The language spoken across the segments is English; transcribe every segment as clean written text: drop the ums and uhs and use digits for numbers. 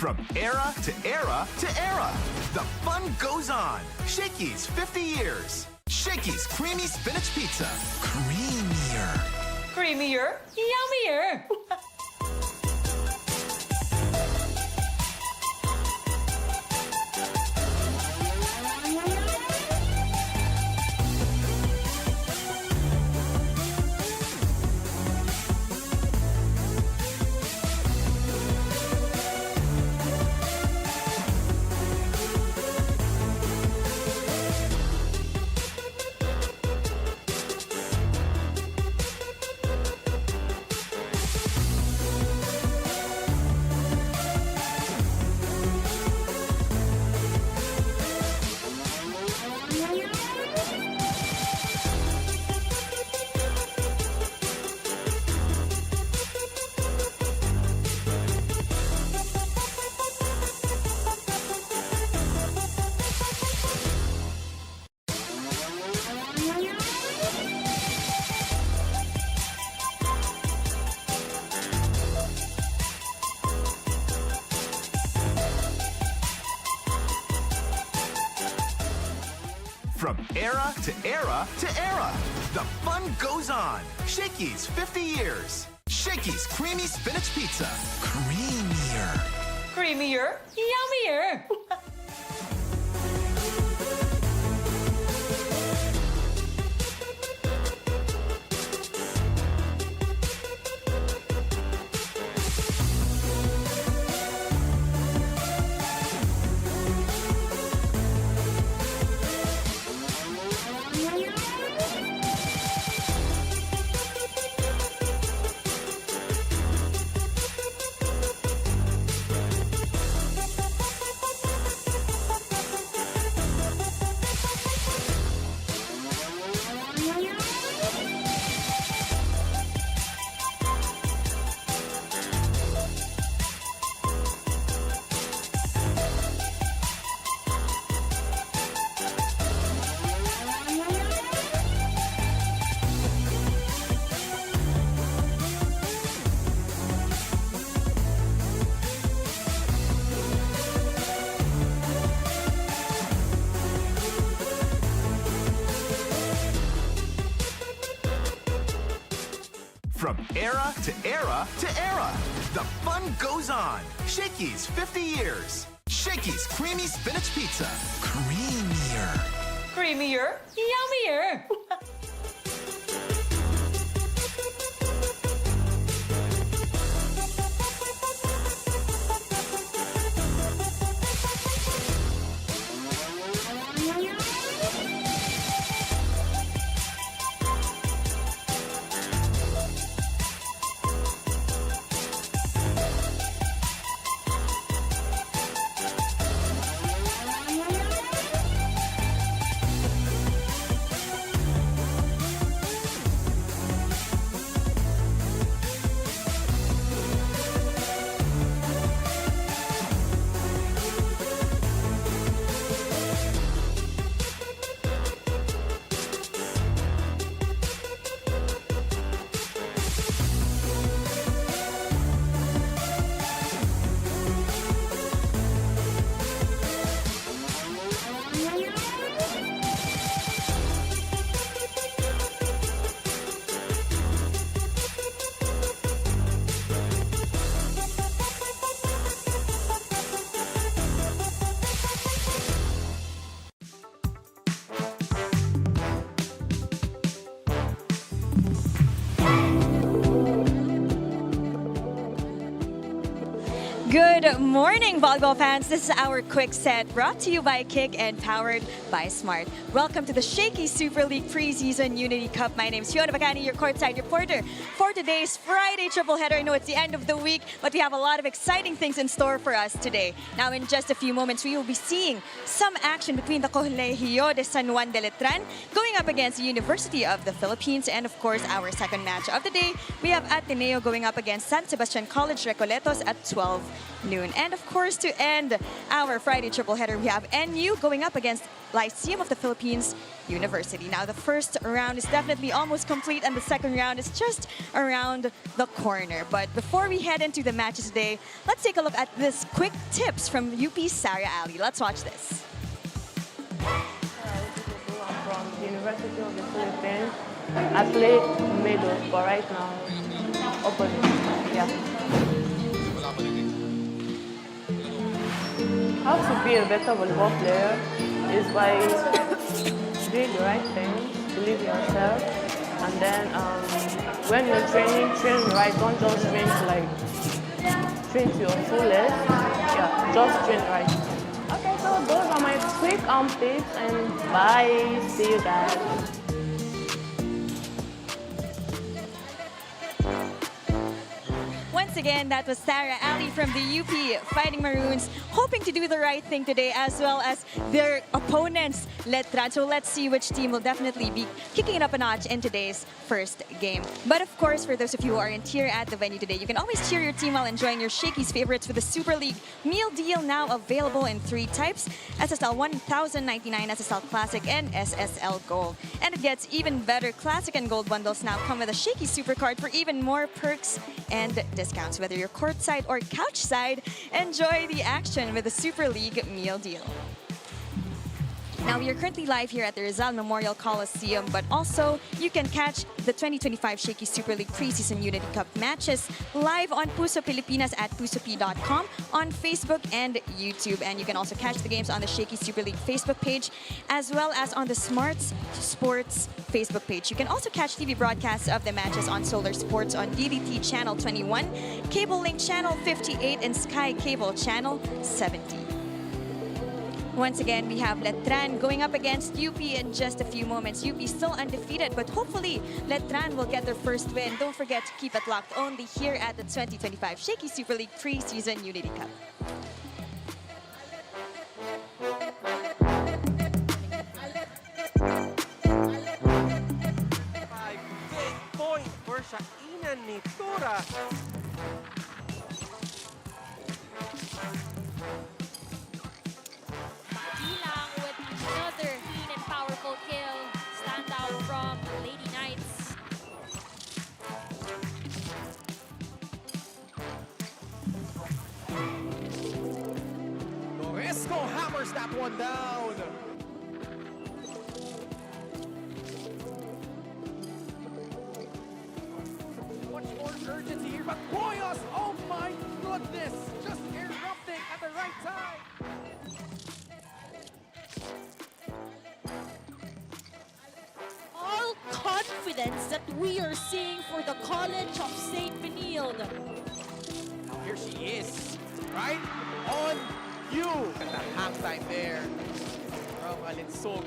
From era to era to era, the fun goes on. Shakey's 50 years. Shakey's Creamy Spinach Pizza. Creamier. Creamier? Yummier! From era to era to era, the fun goes on. Shakey's 50 years. Shakey's Creamy Spinach Pizza. Creamier. Creamier? Yummier! From era to era to era, the fun goes on. Shakey's 50 years. Shakey's Creamy Spinach Pizza. Creamier. Creamier? Yummier! Good morning, volleyball fans. This is our quick set brought to you by Kick and powered by Smart. Welcome to the Shakey Super League Preseason Unity Cup. My name is Fiona Bacani, your courtside reporter for today's Friday triple header. I know it's the end of the week, but we have a lot of exciting things in store for us today. Now, in just a few moments, we will be seeing some action between the Colegio de San Juan de Letran going up against the University of the Philippines. And of course, our second match of the day, we have Ateneo going up against San Sebastian College Recoletos at 12 noon. And of course, to end our Friday triple header, we have NU going up against Lyceum of the Philippines University. Now, the first round is definitely almost complete, and the second round is just around the corner. But before we head into the matches today, let's take a look at this quick tips from UP's Sarah Ali. Let's watch this. I'm from the University of the Philippines. I played middle, but right now, opposite. Yeah. How to be a better volleyball player is by doing the right things, believe in yourself, and then when you're training, train right. Don't just train to train to your fullest. Yeah, just train right. Okay, so those are my quick tips, and bye. See you guys. Once again, that was Sarah Ali from the UP Fighting Maroons, hoping to do the right thing today, as well as their opponents, Letran. So let's see which team will definitely be kicking it up a notch in today's first game. But of course, for those of you who aren't here at the venue today, you can always cheer your team while enjoying your Shakey's favorites with the Super League meal deal, now available in 3 types: SSL 1099, SSL Classic, and SSL Gold. And it gets even better. Classic and Gold bundles now come with a Shakey Super Card for even more perks and discounts. Whether you're courtside or couchside, enjoy the action with the Super League meal deal. Now, we are currently live here at the Rizal Memorial Coliseum, but also you can catch the 2025 Shakey Super League Preseason Unity Cup matches live on Puso Pilipinas at pusop.com, on Facebook and YouTube. And you can also catch the games on the Shakey Super League Facebook page, as well as on the Smart Sports Facebook page. You can also catch TV broadcasts of the matches on Solar Sports on DDT Channel 21, Cable Link Channel 58, and Sky Cable Channel 70. Once again, we have Letran going up against UP in just a few moments. UP still undefeated, but hopefully Letran will get their first win. Don't forget to keep it locked only here at the 2025 Shakey Super League Preseason Unity Cup. Point for Shakina Nitura. With another clean and powerful kill, stand out from Lady Knights. Noresco hammers that one down. Much more urgency here, but Boyos, oh my goodness, just erupting at the right time. All confidence that we are seeing for the College of St. Benilde. Now here she is, right on you. And the hang time there from Alinsog.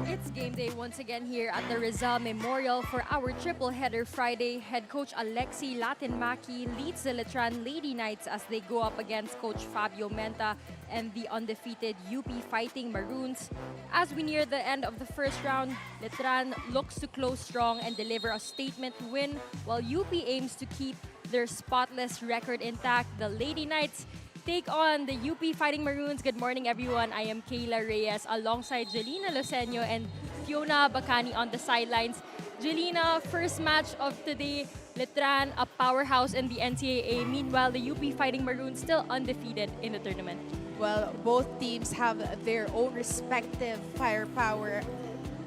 It's game day once again here at the Rizal Memorial for our triple header Friday. Head coach Alexi Latinmaki leads the Letran Lady Knights as they go up against coach Fabio Menta and the undefeated UP Fighting Maroons. As we near the end of the first round, Letran looks to close strong and deliver a statement win, while UP aims to keep their spotless record intact. The Lady Knights take on the UP Fighting Maroons. Good morning, everyone. I am Kayla Reyes alongside Jelena Loseño and Fiona Bacani on the sidelines. Jelena, first match of today. Letran, a powerhouse in the NCAA. Meanwhile, the UP Fighting Maroons still undefeated in the tournament. Well, both teams have their own respective firepower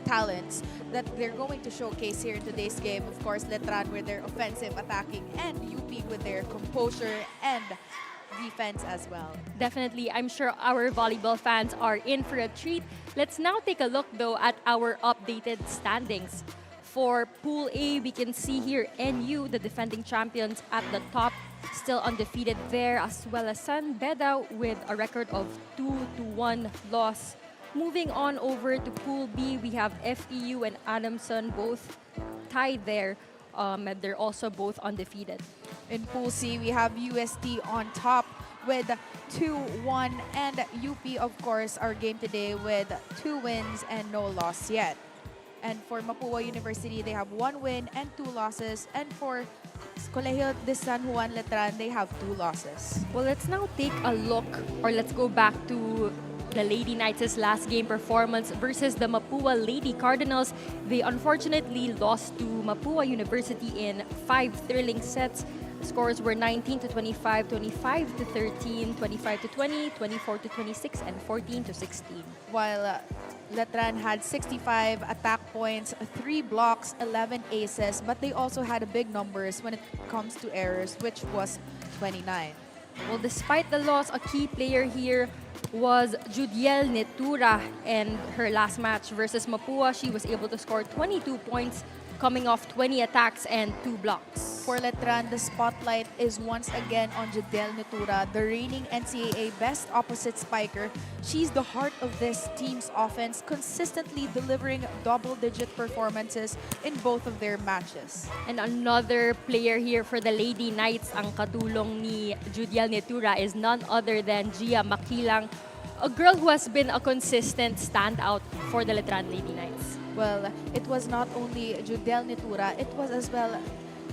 talents that they're going to showcase here in today's game. Of course, Letran with their offensive attacking and UP with their composure and defense as well. Definitely, I'm sure our volleyball fans are in for a treat. Let's now take a look though at our updated standings. For Pool A, we can see here NU, the defending champions, at the top, still undefeated there, as well as San Beda with a record of 2-1 loss. Moving on over to Pool B, we have FEU and Adamson both tied there. And they're also both undefeated. In Pool C, we have UST on top with 2-1, and UP, of course, our game today with 2 wins and no loss yet. And for Mapua University, they have 1 win and 2 losses. And for Colegio de San Juan Letran, they have 2 losses. Well, let's now take a look, or let's go back to the Lady Knights' last game performance versus the Mapua Lady Cardinals. They unfortunately lost to Mapua University in 5 thrilling sets. Scores were 19-25, 25-13, 25-20, 24-26, and 14-16. While Letran had 65 attack points, 3 blocks, 11 aces, but they also had big numbers when it comes to errors, which was 29. Well, despite the loss, a key player here was Judiel Netura, and her last match versus Mapua, she was able to score 22 points, coming off 20 attacks and 2 blocks. For Letran, the spotlight is once again on Judiel Netura, the reigning NCAA Best Opposite Spiker. She's the heart of this team's offense, consistently delivering double-digit performances in both of their matches. And another player here for the Lady Knights, ang katulong ni Judiel Netura, is none other than Gia Makilang, a girl who has been a consistent standout for the Letran Lady Knights. Well, it was not only Judiel Netura, it was as well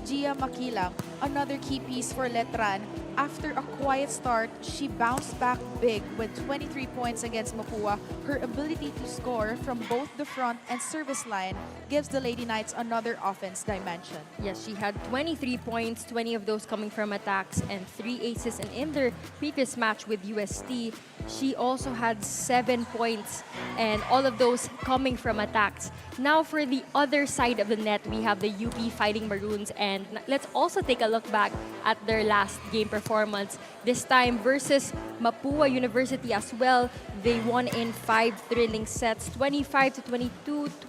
Gia Makilang, another key piece for Letran. After a quiet start, she bounced back big with 23 points against Mapua. Her ability to score from both the front and service line gives the Lady Knights another offense dimension. Yes, she had 23 points, 20 of those coming from attacks and 3 aces. And in their previous match with UST, she also had 7 points and all of those coming from attacks. Now for the other side of the net, we have the UP Fighting Maroons, and let's also take a look back at their last game performance. This time versus Mapua University as well. They won in 5 thrilling sets, 25-22,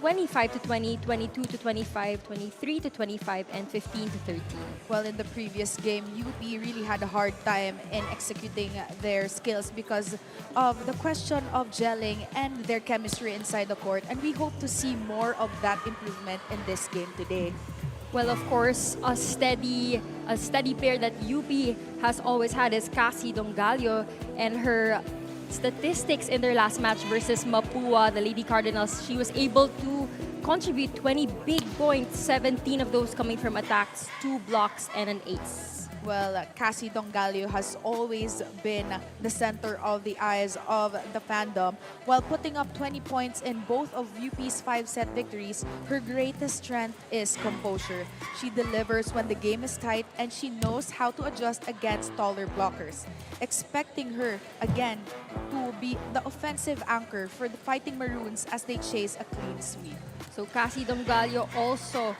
25-20, 22-25, 23-25, and 15-13. Well, in the previous game, UP really had a hard time in executing their skills because of the question of gelling and their chemistry inside the court. And we hope to see more of that improvement in this game today. Well, of course, a steady pair that UP has always had is Cassie Dongalio, and her statistics in their last match versus Mapua, the Lady Cardinals, she was able to contribute 20 big points, 17 of those coming from attacks, 2 blocks, and an ace. Well, Cassie Dongalio has always been the center of the eyes of the fandom. While putting up 20 points in both of UP's 5-set victories, her greatest strength is composure. She delivers when the game is tight and she knows how to adjust against taller blockers. Expecting her, again, to be the offensive anchor for the Fighting Maroons as they chase a clean sweep. So Cassie Dongalio also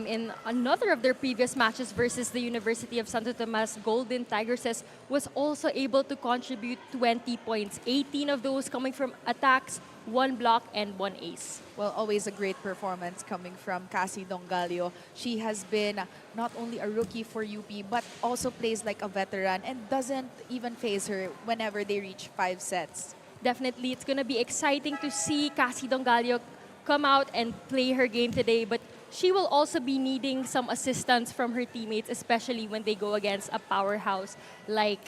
in another of their previous matches versus the University of Santo Tomas Golden Tigresses was also able to contribute 20 points, 18 of those coming from attacks, 1 block, and 1 ace. Well, always a great performance coming from Cassie Dongalio. She has been not only a rookie for UP, but also plays like a veteran and doesn't even phase her whenever they reach 5 sets. Definitely, it's going to be exciting to see Cassie Dongalio come out and play her game today, but she will also be needing some assistance from her teammates, especially when they go against a powerhouse like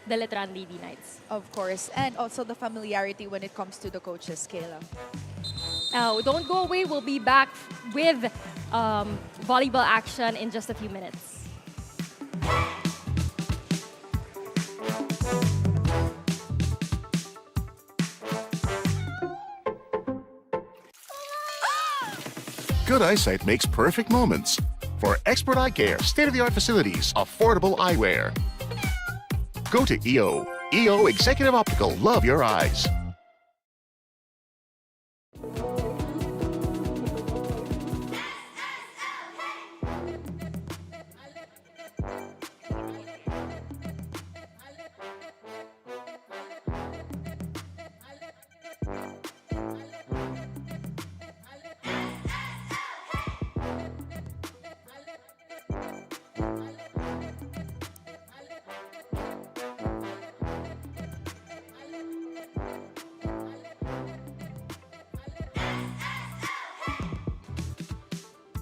the Letran Lady Knights. Of course, and also the familiarity when it comes to the coaches scale. Don't go away. We'll be back with volleyball action in just a few minutes. Good eyesight makes perfect moments. For expert eye care, state-of-the-art facilities, affordable eyewear. Go to EO. EO Executive Optical. Love your eyes.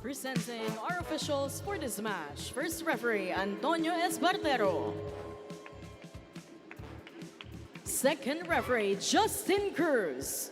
Presenting our officials for this match. First referee, Antonio Espartero. Second referee, Justin Cruz.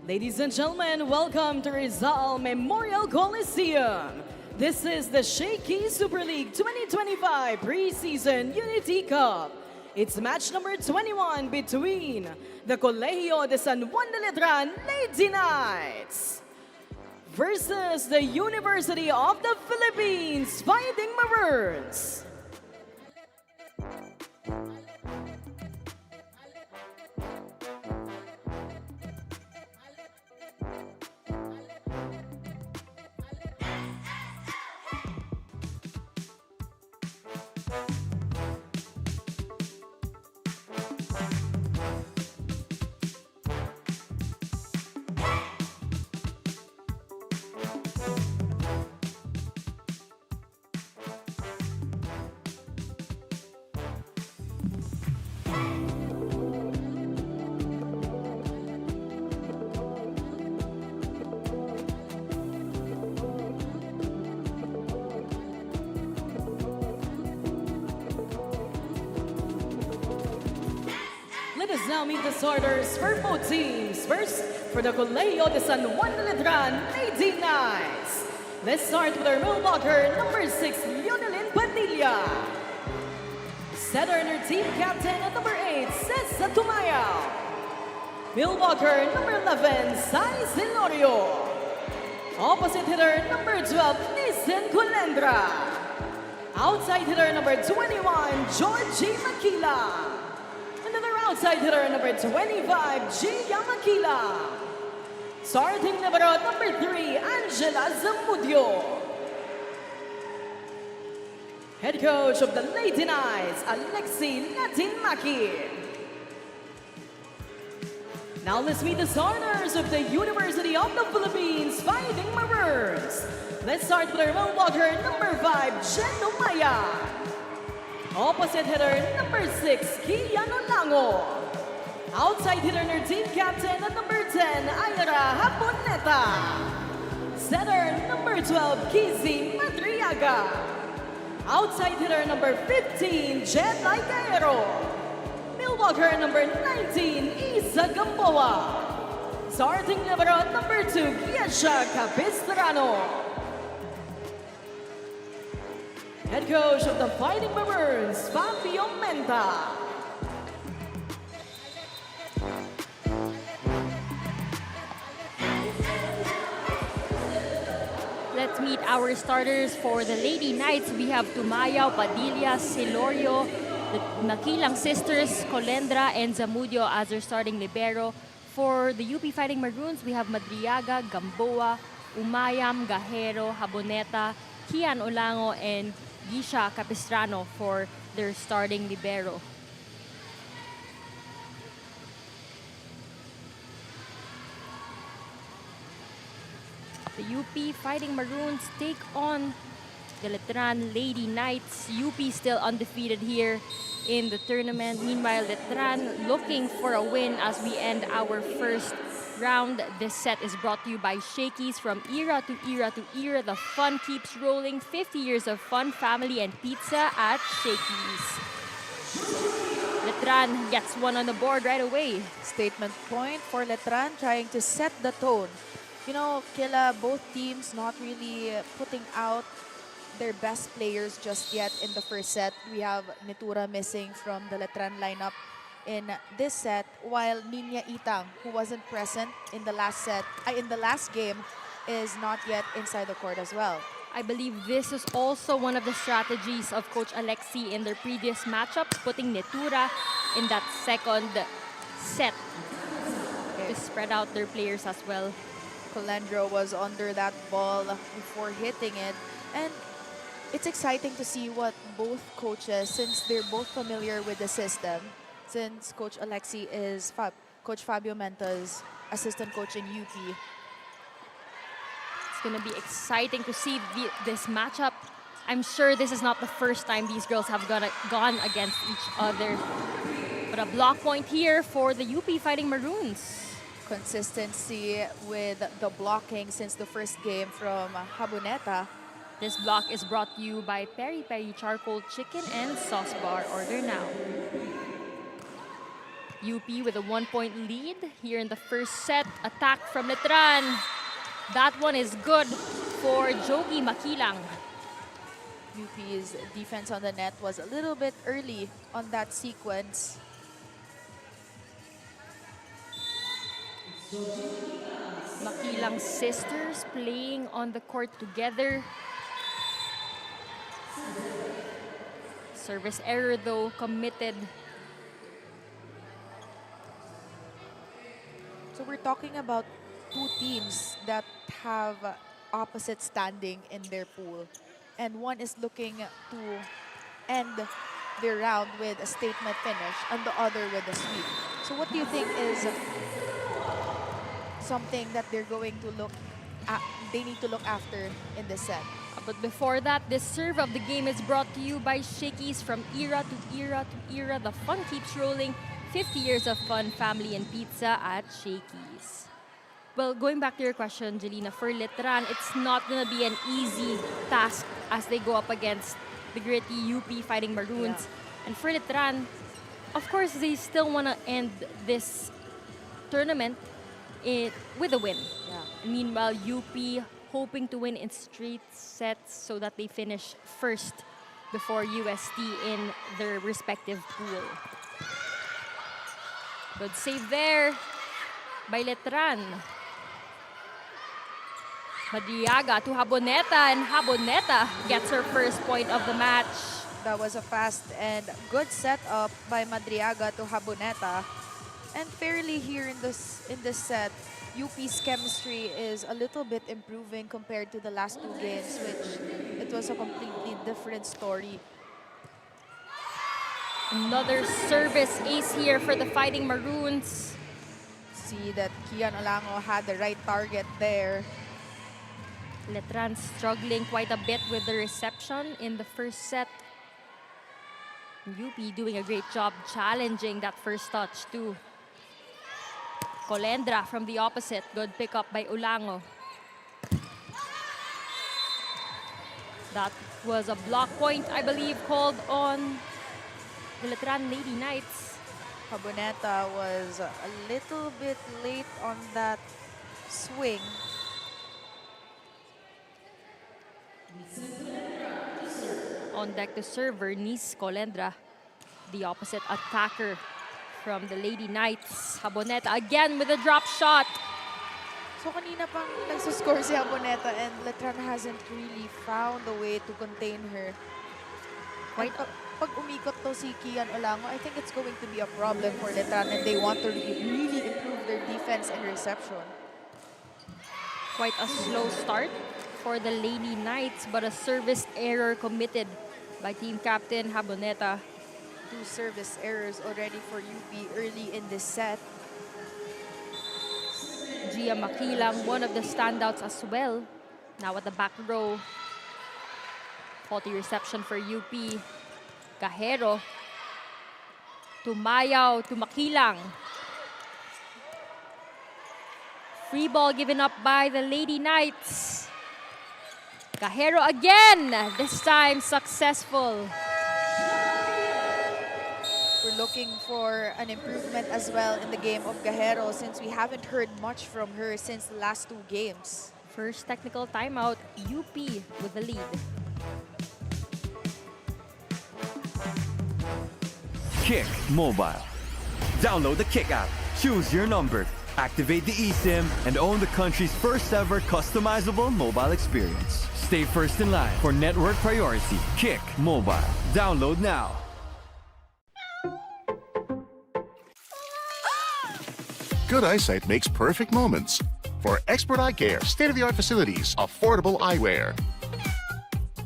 Ladies and gentlemen, welcome to Rizal Memorial Coliseum. This is the Shakey Super League 2025 Preseason Unity Cup. It's match number 21 between the Colegio de San Juan de Letran Lady Knights versus the University of the Philippines Fighting Maroons. Let us now meet the starters for both teams. First, for the Colegio de San Juan de Letran Lady Knights. Let's start with our middle blocker, number 6, Leonelyn Padilla. Setter and her team captain at number 8, Cesar Tumayaw. Middle blocker, number 11, Sai Silorio. Opposite hitter, number 12, Nissen Culendra. Outside hitter, number 21, Georgie Maquila. Another outside hitter, number 25, Gia Maquila. Starting libero, number 3, Angela Zamudio. Head coach of the Lady Knights, Alexi Latin-Maki. Now let's meet the starters of the University of the Philippines Fighting Maroons. Let's start with our middle blocker, number 5, Jen Maya. Opposite hitter, number 6, Kian Olango. Outside hitter and her team captain at number 10, Ira Haponeta. Setter, number 12, Kizzy Madriaga. Outside hitter, number 15, Jet Laikaero. Middle blocker, number 19, Isa Gamboa. Starting libero, number 2, Giesha Capistrano. Head coach of the Fighting Maroons, Fabio Menta. Let's meet our starters for the Lady Knights. We have Tumayaw, Padilla, Silorio, the Maquilang sisters, Colendra, and Zamudio as their starting libero. For the UP Fighting Maroons, we have Madriaga, Gamboa, Umayam, Gajero, Haboneta, Kian Olango, and Gisha Capistrano for their starting libero. The UP Fighting Maroons take on the Letran Lady Knights. UP still undefeated here in the tournament. Meanwhile, Letran looking for a win as we end our first round. This set is brought to you by Shakey's. From era to era to era, the fun keeps rolling. 50 years of fun, family, and pizza at Shakey's. Letran gets one on the board right away. Statement point for Letran, trying to set the tone. You know, Kila, both teams not really putting out their best players just yet in the first set. We have Nitura missing from the Letran lineup in this set, while Nina Itang, who wasn't present in the last game, is not yet inside the court as well. I believe this is also one of the strategies of Coach Alexi in their previous matchup, putting Nitura in that second set to spread out their players as well. Colendro was under that ball before hitting it, and it's exciting to see what both coaches, since they're both familiar with the system, since Coach Alexi is Coach Fabio Menta's assistant coach in UP. It's going to be exciting to see this matchup. I'm sure this is not the first time these girls have gone against each other. But a block point here for the UP Fighting Maroons. Consistency with the blocking since the first game from Haboneta. This block is brought to you by Peri Peri Charcoal Chicken and Sauce Bar. Order now. UP with a 1-point lead here in the first set. Attack from Letran. That one is good for Jogi Makilang. UP's defense on the net was a little bit early on that sequence. Makilang's sisters playing on the court together. Service error though committed. So we're talking about two teams that have opposite standing in their pool. And one is looking to end their round with a statement finish and the other with a sweep. So what do you think is something that they're going to look at, they need to look after in this set? But before that, this serve of the game is brought to you by Shakey's. From era to era to era, the fun keeps rolling. 50 years of fun, family, and pizza at Shakey's. Well, going back to your question, Jelena, for Letran, it's not going to be an easy task as they go up against the gritty UP Fighting Maroons. Yeah. And for Letran, of course, they still want to end this tournament with a win. Yeah. Meanwhile, UP hoping to win in straight sets so that they finish first before UST in their respective pool. Good save there by Letran. Madriaga to Haboneta, and Haboneta gets her first point of the match. That was a fast and good setup by Madriaga to Haboneta. And fairly here in this set, UP's chemistry is a little bit improving compared to the last two games, which it was a completely different story. Another service ace here for the Fighting Maroons. See that Kian Olango had the right target there. Letran struggling quite a bit with the reception in the first set. UP doing a great job challenging that first touch too. Colendra from the opposite. Good pickup by Olango. That was a block point, I believe, called on the Letran Lady Knights. Haboneta was a little bit late on that swing. On deck to serve, Bernice Colendra, the opposite attacker from the Lady Knights. Haboneta again with a drop shot. So kanina pang nagsuscore si Haboneta and Letran hasn't really found a way to contain her. Pag umikot to si Kian Olango, I think it's going to be a problem for Letran and they want to really improve their defense and reception. Quite a slow start for the Lady Knights, but a service error committed by team captain Haboneta. Two service errors already for UP early in this set. Gia Makilang, one of the standouts as well. Now at the back row. Faulty reception for UP. Cajero to Mayaw to Makilang. Free ball given up by the Lady Knights. Cajero again, this time successful. We're looking for an improvement as well in the game of Cajero since we haven't heard much from her since the last two games. First technical timeout, UP with the lead. Kick Mobile. Download the Kick app, choose your number, activate the eSIM, and own the country's first ever customizable mobile experience. Stay first in line for network priority. Kick Mobile. Download now. Good eyesight makes perfect moments. For expert eye care, state-of-the-art facilities, affordable eyewear.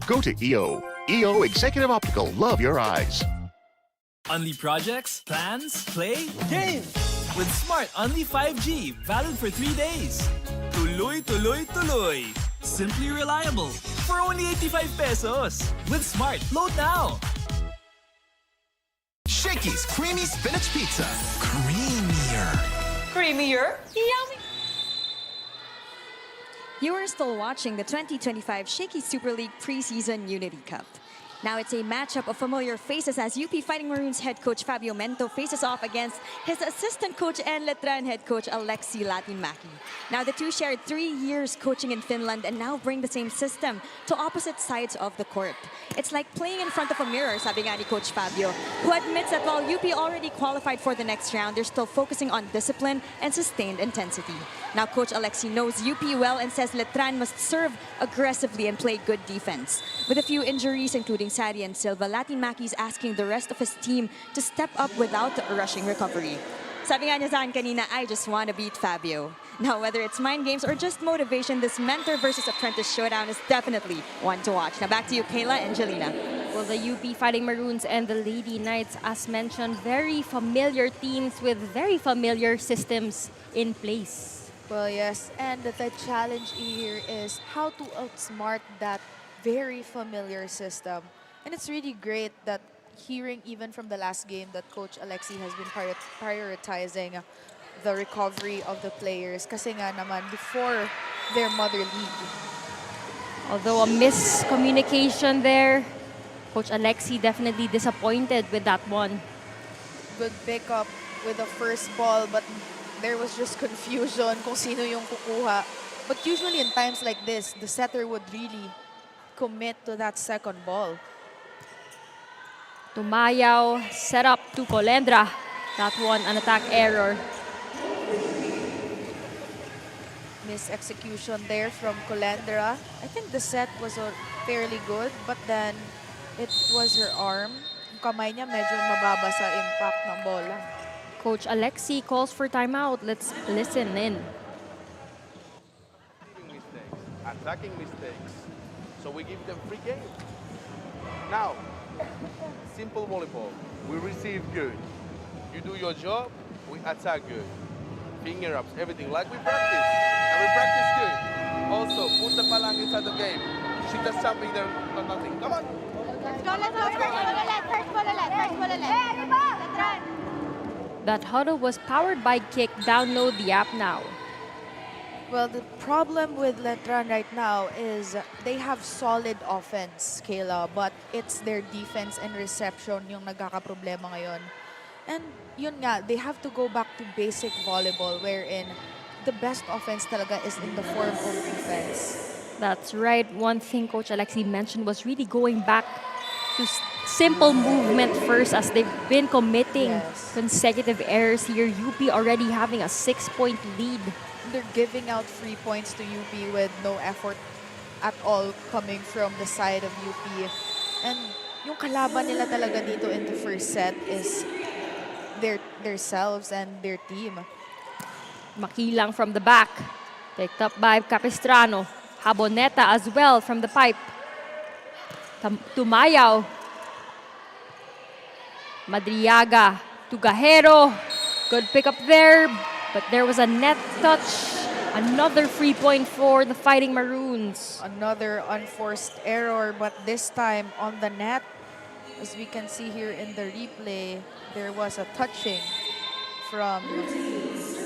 Go to EO. EO Executive Optical. Love your eyes. Only projects, plans, play, game! With Smart Only 5G, valid for 3 days. Tuloy, tuloy, tuloy. Simply reliable. For only 85 pesos. With Smart, load now. Shakey's Creamy Spinach Pizza. Creamier. Creamier? Yummy! You are still watching the 2025 Shakey Super League Preseason Unity Cup. Now it's a matchup of familiar faces as UP Fighting Maroons head coach Fabio Mento faces off against his assistant coach and Letran head coach Alexi Latinmaki. Now the two shared 3 years coaching in Finland and now bring the same system to opposite sides of the court. It's like playing in front of a mirror, sabi nga ni Coach Fabio, who admits that while UP already qualified for the next round, they're still focusing on discipline and sustained intensity. Now Coach Alexi knows UP well and says Letran must serve aggressively and play good defense. With a few injuries, including Sari and Silva, Latinmaki is asking the rest of his team to step up without rushing recovery. Sabi nga niya sa akin kanina, I just want to beat Fabio. Now, whether it's mind games or just motivation, this mentor versus apprentice showdown is definitely one to watch. Now back to you, Kayla and Jelena. Well, the UP Fighting Maroons and the Lady Knights, as mentioned, very familiar teams with very familiar systems in place. Well, yes, and the challenge here is how to outsmart that very familiar system. And it's really great that hearing even from the last game that Coach Alexi has been prioritizing the recovery of the players kasi nga naman before their mother league. Although a miscommunication there, Coach Alexi definitely disappointed with that one. Good pickup with the first ball, but there was just confusion kung sino yung kukuha. But usually in times like this, the setter would really commit to that second ball. Tumayaw, set up to Colendra. That one, an attack error. Mis-execution there from Colendra. I think the set was fairly good, but then it was her arm. Yung kamay niya medyo mababa sa impact ng bola. Coach Alexi calls for timeout. Let's listen in. Attacking mistakes. So we give them free game. Now, simple volleyball. We receive good. You do your job, we attack good. Finger ups, everything like we practice. And we practice good. Also, put the palang inside the game. She does something there, not nothing. Come on. Let's go. First ball ulit. That huddle was powered by Kick. Download the app now. Well, the problem with Letran right now is they have solid offense, Kayla, but it's their defense and reception yung nagkakaproblema ngayon. And yun nga, they have to go back to basic volleyball wherein the best offense talaga is in the form of defense. That's right. One thing Coach Alexi mentioned was really going back to simple movement first as they've been committing consecutive errors here. UP already having a 6-point lead. They're giving out free points to UP with no effort at all coming from the side of UP. And yung kalaban nila talaga dito in the first set is their selves and their team. Makilang from the back. Picked up by Capistrano. Haboneta as well from the pipe. Tumayaw. Madriaga to Gajero. Good pick up there. But there was a net touch. Another free point for the Fighting Maroons. Another unforced error, but this time on the net. As we can see here in the replay, there was a touching from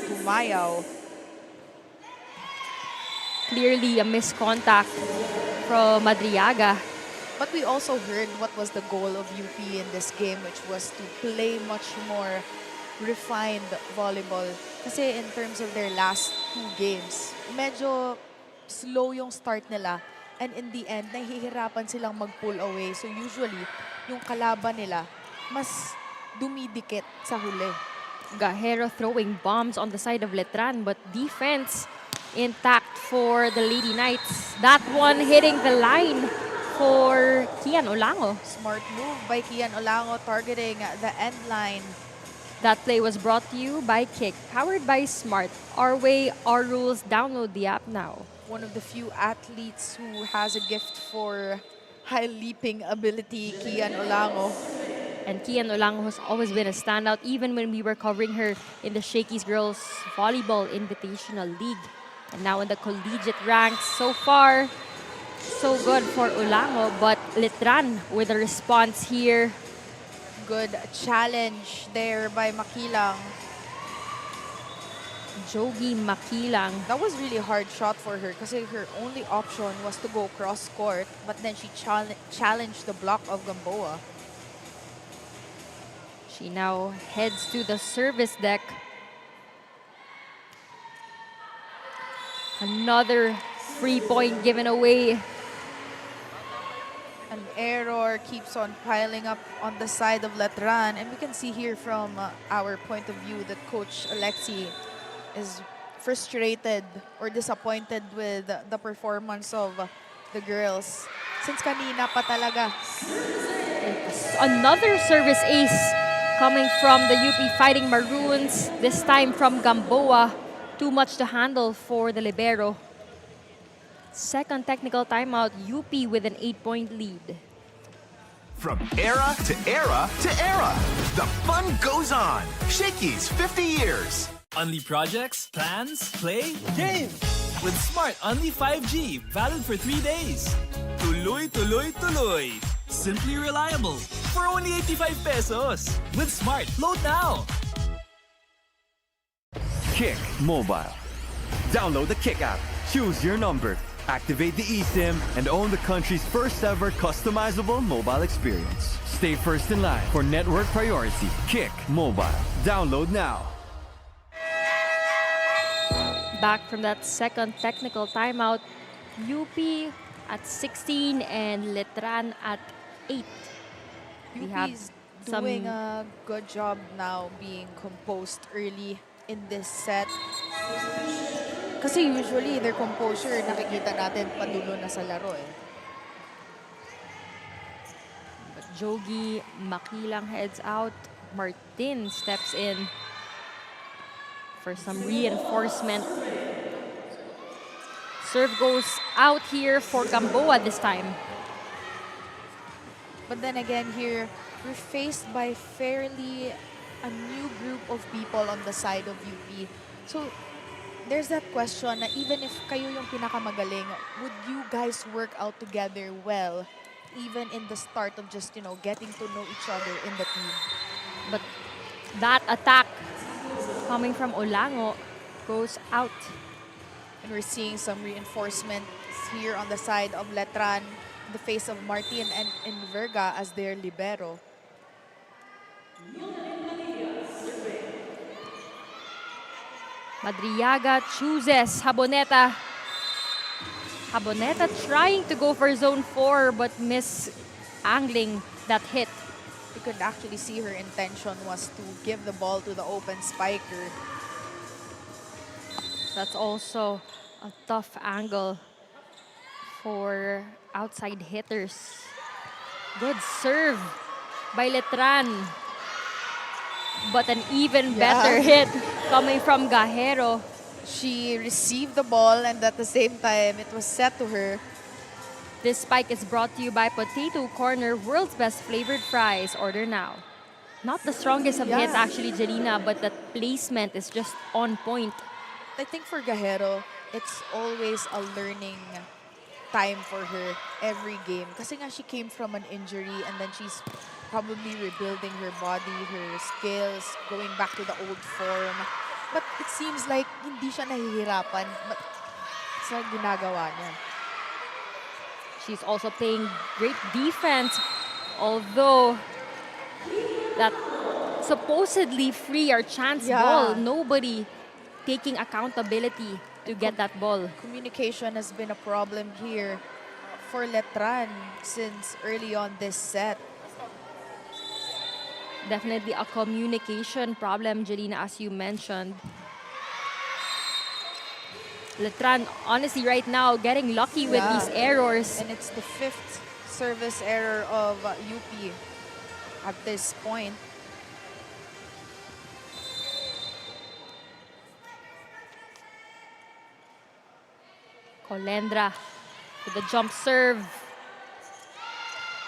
Tumayaw. Clearly a miscontact from Madriaga. But we also heard what was the goal of UP in this game, which was to play much more refined volleyball. Kasi in terms of their last 2 games, medyo slow yung start nila. And in the end, nahihirapan silang mag-pull away. So usually, yung kalaban nila, mas dumidikit sa huli. Gajero throwing bombs on the side of Letran, but defense intact for the Lady Knights. That one hitting the line for Kian Olango. Smart move by Kian Olango targeting the end line. That play was brought to you by Kick, powered by Smart. Our way, our rules. Download the app now. One of the few athletes who has a gift for high leaping ability, Kian Olango. And Kian Olango has always been a standout, even when we were covering her in the Shakey's Girls Volleyball Invitational League. And now in the collegiate ranks, so far, so good for Olango. But Letran with a response here. Good challenge there by Makilang. Jogi Makilang. That was really hard shot for her because her only option was to go cross court, but then she challenged the block of Gamboa. She now heads to the service deck. Another free point given away. An error keeps on piling up on the side of Letran, and we can see here from our point of view that Coach Alexi is frustrated or disappointed with the performance of the girls. Since kanina pa talaga. Another service ace coming from the UP Fighting Maroons, this time from Gamboa. Too much to handle for the libero. Second technical timeout, UP with an 8-point lead. From era to era to era, the fun goes on. Shakey's 50 years. Only projects, plans, play, game. With Smart Only 5G, valid for 3 days. Tuloy, tuloy, tuloy. Simply reliable. For only 85 pesos. With Smart, load now. Kick Mobile. Download the Kick app, choose your number, activate the eSIM, and own the country's first ever customizable mobile experience. Stay first in line for network priority. Kick Mobile. Download now. Back from that second technical timeout, UP at 16 and Letran at 8. We have UP's doing a good job now being composed early in this set. Kasi usually their composure, nakikita natin padulo na sa laro eh. But Jogi Makilang heads out. Martin steps in for some reinforcement. Serve goes out here for Gamboa this time. But then again here, we're faced by fairly a new group of people on the side of UP. So there's that question na even if kayo yung pinakamagaling, would you guys work out together well, even in the start of just, getting to know each other in the team? But that attack coming from Olango goes out. And we're seeing some reinforcements here on the side of Letran, in the face of Martin and Verga as their libero. Madriaga chooses Haboneta. Haboneta trying to go for zone 4 but angling that hit. You could actually see her intention was to give the ball to the open spiker. That's also a tough angle for outside hitters. Good serve by Letran. But an even better hit coming from Gajero. She received the ball and at the same time it was set to her. This spike is brought to you by Potato Corner, world's best flavored fries. Order now. Not the strongest of hits actually, Jelena, but the placement is just on point. I think for Gajero, it's always a learning time for her every game. Kasi nga she came from an injury and then she's probably rebuilding her body, her skills, going back to the old form. But it seems like hindi siya nahihirapan but sa ginagawa niya. She's also playing great defense, although that supposedly free or chance ball, nobody taking accountability to get that ball. Communication has been a problem here for Letran since early on this set. Definitely a communication problem, Jelena, as you mentioned. Letran, honestly, right now, getting lucky with these errors. And it's the 5th service error of UP at this point. Colendra with the jump serve.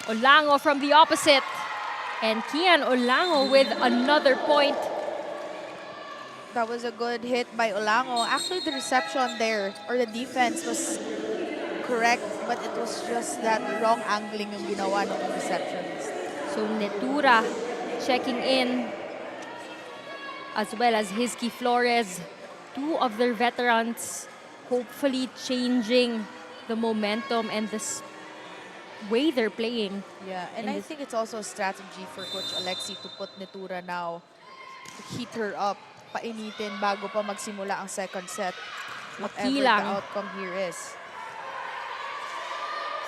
Olango from the opposite. And Kian Olango with another point. That was a good hit by Olango. Actually, the reception there, or the defense was correct, but it was just that wrong angling yung ginawa ng receptionist. So Netura checking in, as well as Hizky Flores two of their veterans hopefully changing the momentum and the way they're playing. Yeah, and I think it's also a strategy for Coach Alexi to put Netura now, to heat her up, painitin bago pa magsimula ang second set. Whatever the outcome here is.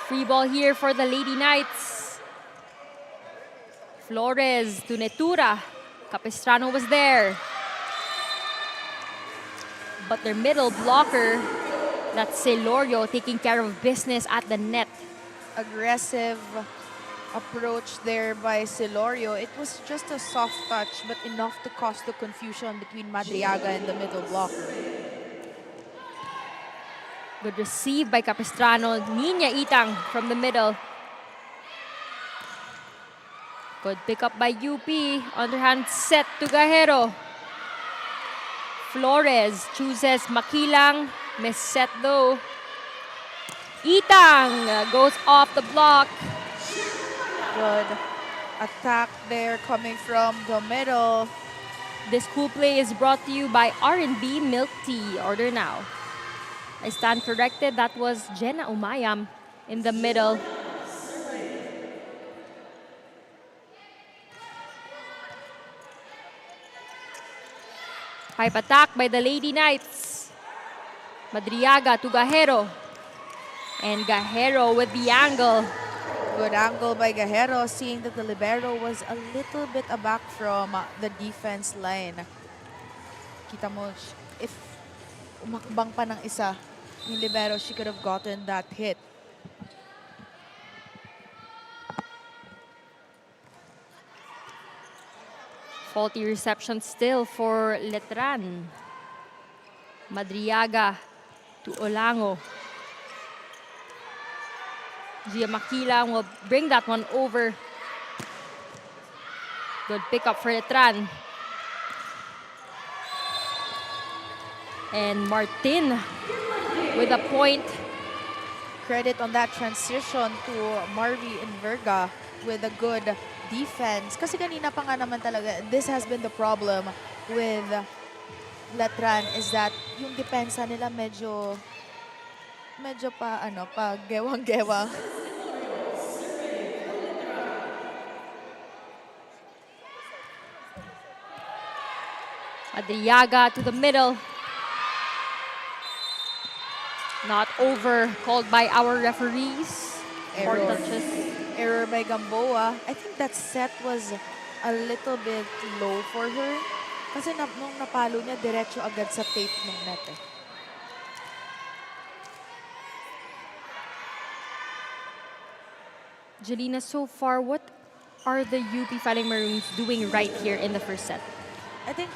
Free ball here for the Lady Knights. Flores to Netura. Capistrano was there. But their middle blocker, that's Celorio, taking care of business at the net. Aggressive approach there by Celorio. It was just a soft touch, but enough to cause the confusion between Madriaga and the middle blocker. Good receive by Capistrano. Nina Itang from the middle. Good pick up by UP. Underhand set to Gajero. Flores chooses Makilang. Miss set though. Itang goes off the block. Good attack there coming from the middle. This cool play is brought to you by R&B Milk Tea. Order now. I stand corrected. That was Jenna Umayam in the middle. Pipe attack by the Lady Knights. Madriaga to Gajero. And Gajero with the angle. Good angle by Gajero, seeing that the libero was a little bit aback from the defense line. Kita mo, if umakbang pa ng isa, yung libero, she could have gotten that hit. Faulty reception still for Letran. Madriaga to Olango. Gia Makilang will bring that one over. Good pickup for Letran. And Martin with a point. Credit on that transition to Marvi Inverga with a good defense. Kasi kanina pa nga naman talaga, this has been the problem with Letran, is that yung depensa nila medyo pa gewang-gewang. Adriaga to the middle. Not over, called by our referees. Four touches. Error by Gamboa. I think that set was a little bit low for her. Kasi nung napalo niya, diretso agad sa tape ng net. Jelena, so far, what are the UP Fighting Maroons doing right here in the first set? I think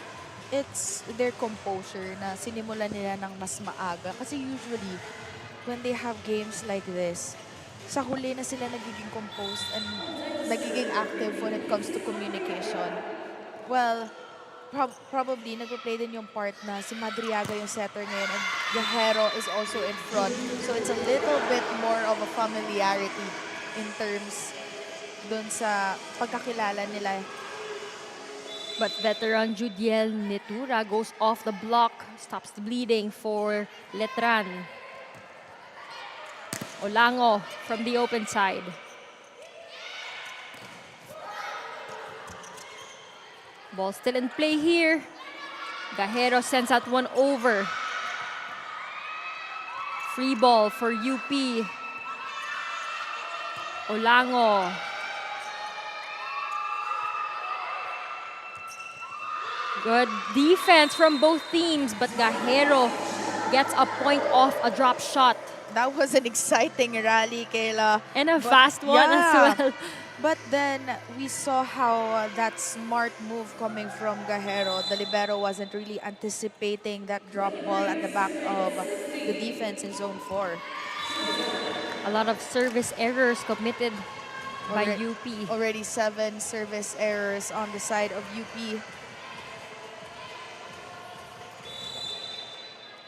it's their composure na sinimulan nila ng mas maaga. Kasi usually, when they have games like this, sa huli na sila nagiging composed and nagiging active when it comes to communication. Well, probably nagpo-play din yung part na si Madriaga yung setter ngayon and Gajero is also in front. So it's a little bit more of a familiarity in terms dun sa pagkakilala nila. But veteran Judiel Netura goes off the block, stops the bleeding for Letran. Olango from the open side. Ball still in play here. Gajero sends out one over. Free ball for UP. Olango. Good defense from both teams, but Gajero gets a point off a drop shot. That was an exciting rally, Kayla. And a fast one as well. But then we saw how that smart move coming from Gajero. The libero wasn't really anticipating that drop ball at the back of the defense in zone 4. A lot of service errors committed by UP. Already 7 service errors on the side of UP.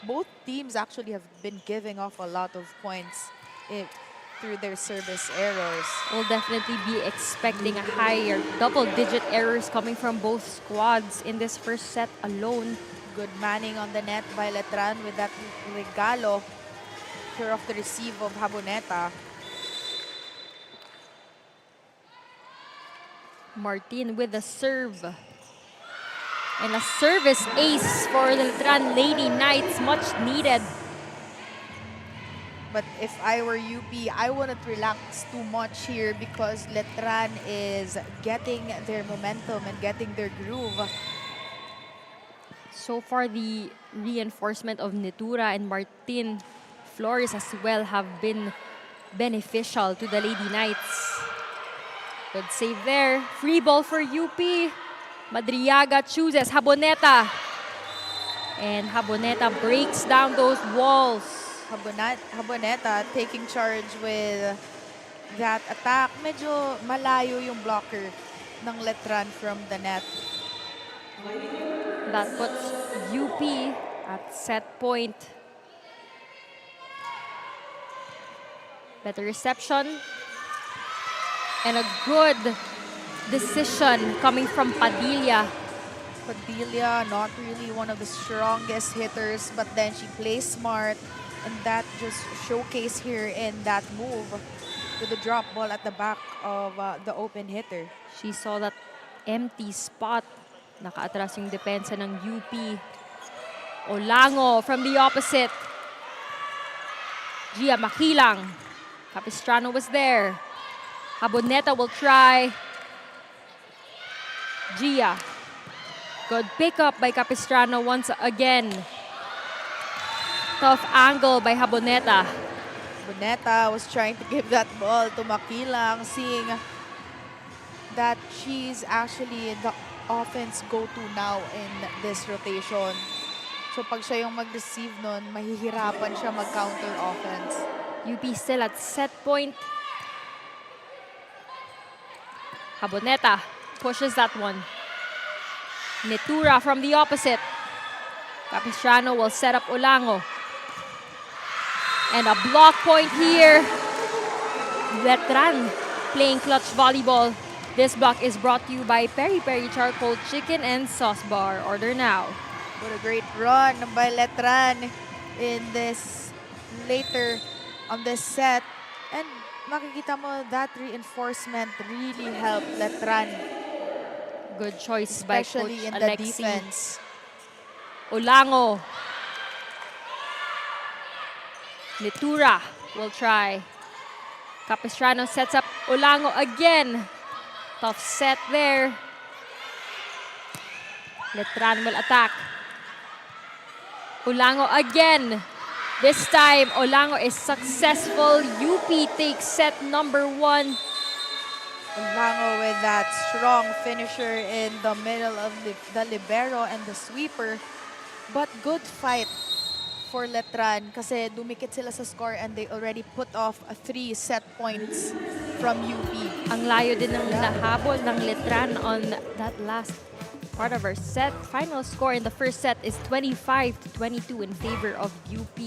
Both teams actually have been giving off a lot of points through their service errors. We'll definitely be expecting a higher double-digit errors coming from both squads in this first set alone. Good manning on the net by Letran with that regalo. Clear off the receive of Haboneta. Martin with the serve. And a service ace for the Letran Lady Knights, much needed. But if I were UP, I wouldn't relax too much here because Letran is getting their momentum and getting their groove. So far, the reinforcement of Netura and Martin Flores as well have been beneficial to the Lady Knights. Good save there. Free ball for UP. Madriaga chooses Haboneta. And Haboneta breaks down those walls. Haboneta taking charge with that attack. Medyo malayo yung blocker ng Letran from the net. That puts UP at set point. Better reception. And a good decision coming from Padilla. Padilla, not really one of the strongest hitters, but then she plays smart. And that just showcased here in that move with the drop ball at the back of the open hitter. She saw that empty spot. Nakaatras yung depensa ng UP. Olango from the opposite. Gia Makilang. Capistrano was there. Haboneta will try. Gia. Good pickup by Capistrano once again. Tough angle by Haboneta. Haboneta was trying to give that ball to Makilang, seeing that she's actually the offense go-to now in this rotation. So pag siya yung mag-receive nun, mahihirapan siya mag-counter offense. UP still at set point. Haboneta pushes that one. Netura from the opposite. Capistrano will set up Olango. And a block point here. Letran playing clutch volleyball. This block is brought to you by Peri Peri Charcoal Chicken and Sauce Bar. Order now. What a great run by Letran in this later on this set. And makikita mo that reinforcement really helped Letran. Good choice by Coach especially in the Alexi. defense. Olango. Netura will try. Capistrano sets up Olango again. Tough set there. Letran will attack. Olango again. This time, Olango is successful. UP takes set number 1. Olango with that strong finisher in the middle of the libero and the sweeper. But good fight for Letran kasi dumikit sila sa score and they already put off 3 set points from UP. Ang layo din ng nahabol ng Letran on that last part of our set. Final score in the first set is 25-22 in favor of UP.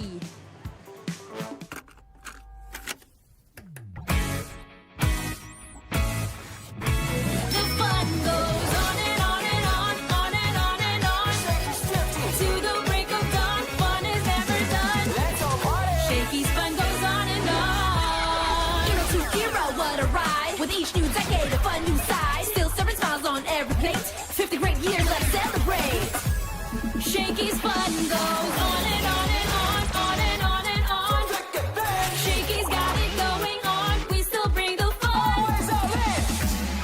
With each new decade, a fun new side. Still serving smiles on every plate. 50 great years, let's celebrate. Shakey's fun goes on and on and on, on and on and on. Shakey's got it going on. We still bring the fun.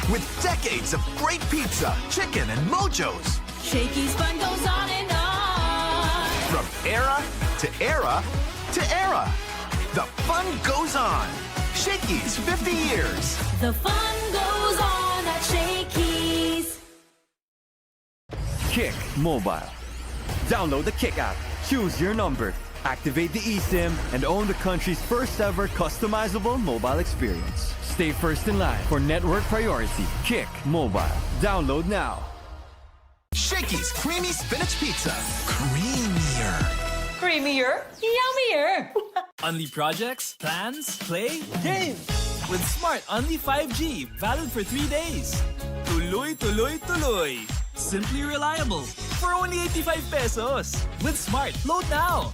With decades of great pizza, chicken, and mojos. Shakey's fun goes on and on. From era to era to era. The fun goes on. Shakey's 50 years. The fun goes on at Shakey's. Kick Mobile. Download the Kick app, choose your number, activate the eSIM, and own the country's first ever customizable mobile experience. Stay first in line for network priority. Kick Mobile. Download now. Shakey's Creamy Spinach Pizza. Creamier. Creamier, yummier. Unli projects, plans, play, game. With Smart Unli 5G, valid for 3 days. Tuloy, tuloy, tuloy. Simply reliable. for only 85 pesos. With Smart, load now.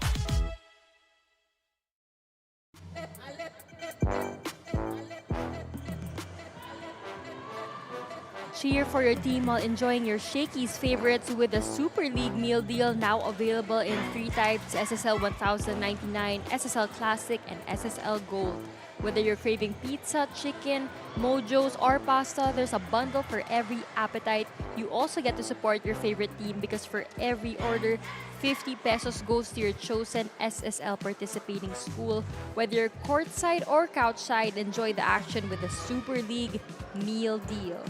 Cheer for your team while enjoying your Shakey's favorites with the Super League meal deal, now available in 3 types: SSL 1099, SSL Classic, and SSL Gold. Whether you're craving pizza, chicken, mojos, or pasta, there's a bundle for every appetite. You also get to support your favorite team because for every order, 50 pesos goes to your chosen SSL participating school. Whether you're courtside or couchside, enjoy the action with the Super League meal deal.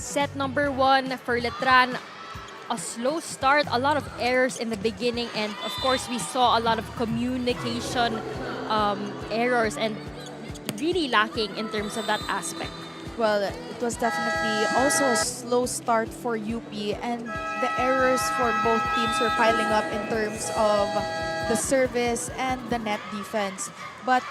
Set number 1 for Letran, a slow start, a lot of errors in the beginning, and of course we saw a lot of communication errors and really lacking in terms of that aspect. Well, it was definitely also a slow start for UP, and the errors for both teams were piling up in terms of the service and the net defense. But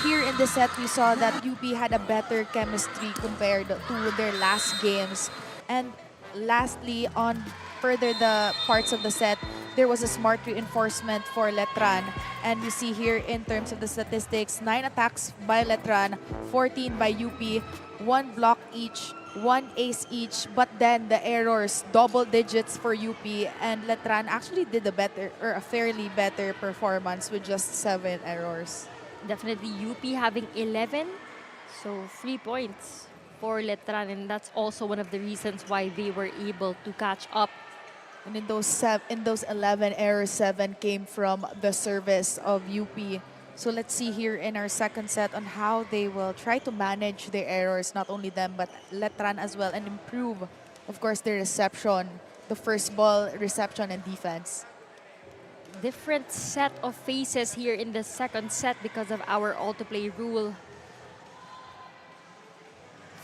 here in the set, we saw that UP had a better chemistry compared to their last games. And lastly, on further the parts of the set, there was a smart reinforcement for Letran. And we see here in terms of the statistics, 9 attacks by Letran, 14 by UP, 1 block each, 1 ace each, but then the errors, double digits for UP, and Letran actually did a better, or a fairly better performance with just 7 errors. Definitely UP having 11, so 3 points for Letran, and that's also one of the reasons why they were able to catch up. And in those 11 errors, 7 came from the service of UP. So let's see here in our second set on how they will try to manage their errors, not only them, but Letran as well, and improve, of course, their reception, the first ball reception and defense. Different set of faces here in the second set because of our all-to-play rule.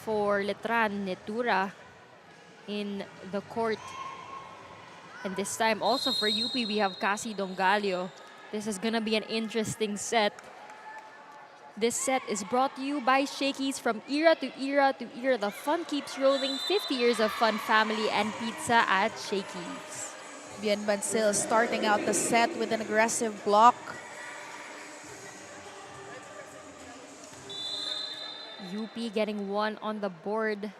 For Letran, Netura in the court. And this time also for UP, we have Cassie Dongalio. This is gonna be an interesting set. This set is brought to you by Shakey's. From era to era to era, the fun keeps rolling. 50 years of fun, family, and pizza at Shakey's. Bien Bansil starting out the set with an aggressive block. UP getting 1 on the board.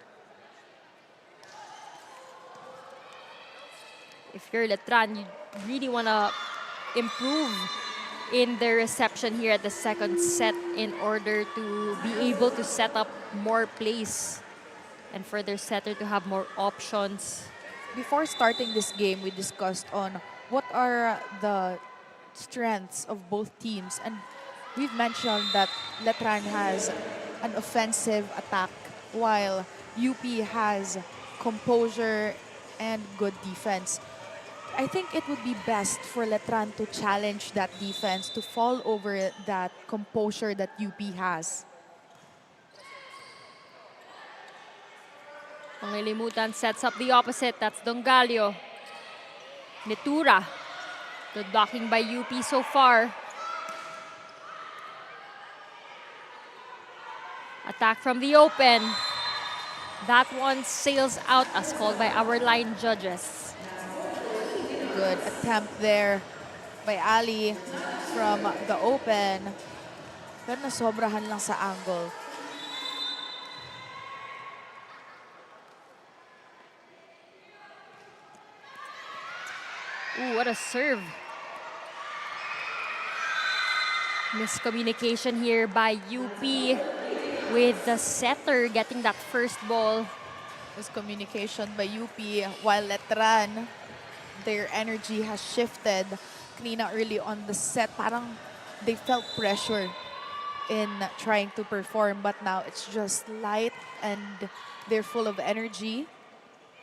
If you're Letran, you really want to improve in their reception here at the second set in order to be able to set up more plays and for their setter to have more options. Before starting this game, we discussed on what are the strengths of both teams, and we've mentioned that Letran has an offensive attack while UP has composure and good defense. I think it would be best for Letran to challenge that defense, to fall over that composure that UP has. Pangilimutan sets up the opposite. That's Dongalio. Netura. Good blocking by UP so far. Attack from the open. That one sails out as called by our line judges. Good attempt there by Ali from the open. Pero nasobrahan lang sa angle. Ooh, what a serve. Miscommunication here by UP with the setter getting that first ball. Miscommunication by UP while Letran, their energy has shifted. Kanina early on the set, parang they felt pressure in trying to perform, but now it's just light and they're full of energy.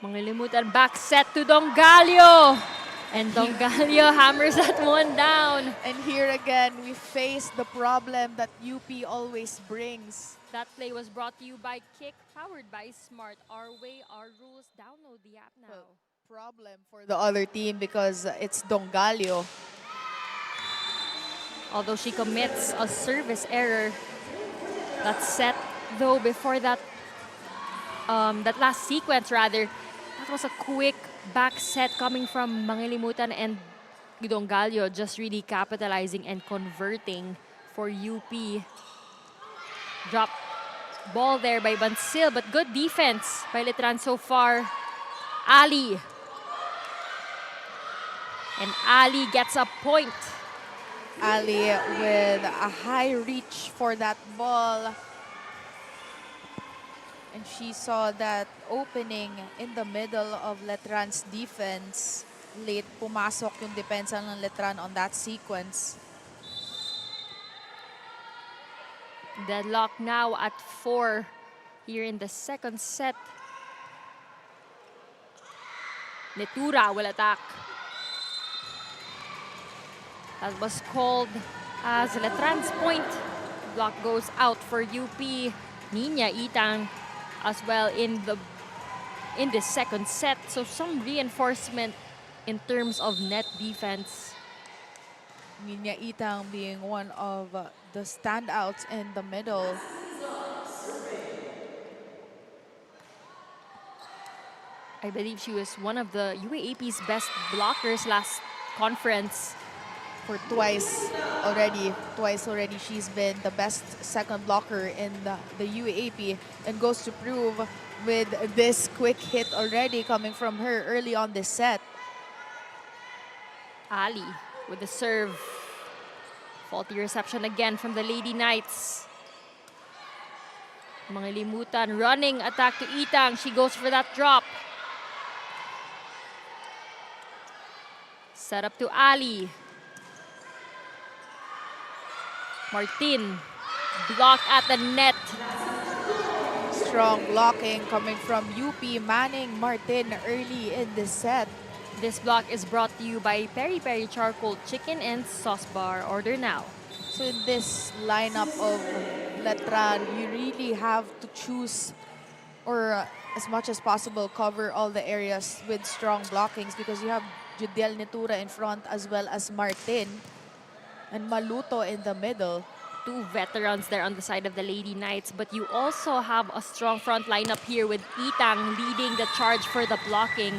Manglilimutan back set to Dongalio. And Dongalio hammers that one down. And here again, we face the problem that UP always brings. That play was brought to you by Kick, powered by Smart. Our way, our rules. Download the app now. Problem for the other team because it's Dongalio. Although she commits a service error. That set, though, before that that last sequence rather, that was a quick back set coming from Mangilimutan, and Gidongalio just really capitalizing and converting for UP. Drop ball there by Bansil, but good defense by Letran so far. Ali. And Ali gets a point. Ali with a high reach for that ball. And she saw that opening in the middle of Letran's defense. Late pumasok yung depensa ng Letran on that sequence. Deadlock now at 4 here in the second set. Netura will attack. That was called as Letran's point. Block goes out for UP. Nina Itang as well in the second set. So some reinforcement in terms of net defense. Nina Itang being one of the standouts in the middle. I believe she was one of the UAAP's best blockers last conference. For twice already she's been the best second blocker in the UAAP, and goes to prove with this quick hit already coming from her early on this set. Ali with the serve. Faulty reception again from the Lady Knights. Mangilimutan running attack to Itang. She goes for that drop. Set up to Ali. Martin, blocked at the net. Strong blocking coming from UP Manning Martin early in this set. This block is brought to you by Peri Peri Charcoal Chicken and Sauce Bar. Order now. So in this lineup of Letran, you really have to choose, or as much as possible, cover all the areas with strong blockings, because you have Judiel Netura in front as well as Martin. And Maluto in the middle. Two veterans there on the side of the Lady Knights, but you also have a strong front lineup here with Itang leading the charge for the blocking.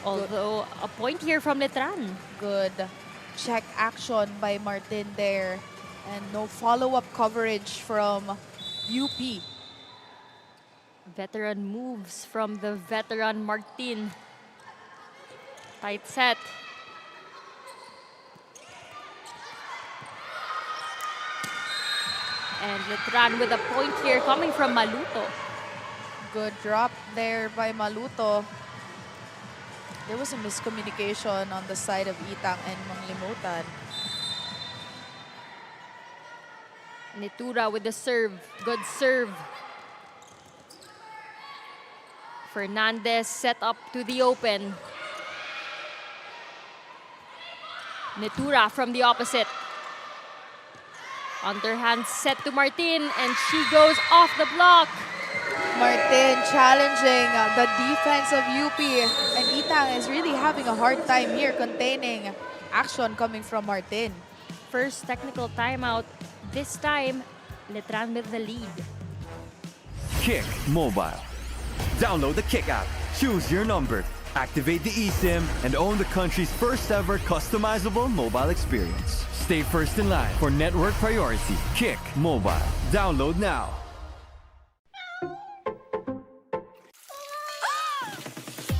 Although a point here from Letran. Good check action by Martin there. And no follow-up coverage from UP. Veteran moves from the veteran Martin. Tight set. And Letran with a point here coming from Maluto. Good drop there by Maluto. There was a miscommunication on the side of Itang and Manglimutan. Netura with the serve. Good serve. Fernandez set up to the open. Netura from the opposite. Underhand set to Martin, and she goes off the block. Martin challenging the defense of UP, and Itang is really having a hard time here containing action coming from Martin. First technical timeout. This time, Letran with the lead. Kick Mobile. Download the Kick app, choose your number, activate the eSIM, and own the country's first ever customizable mobile experience. Stay first in line for network priority. Kick Mobile. Download now.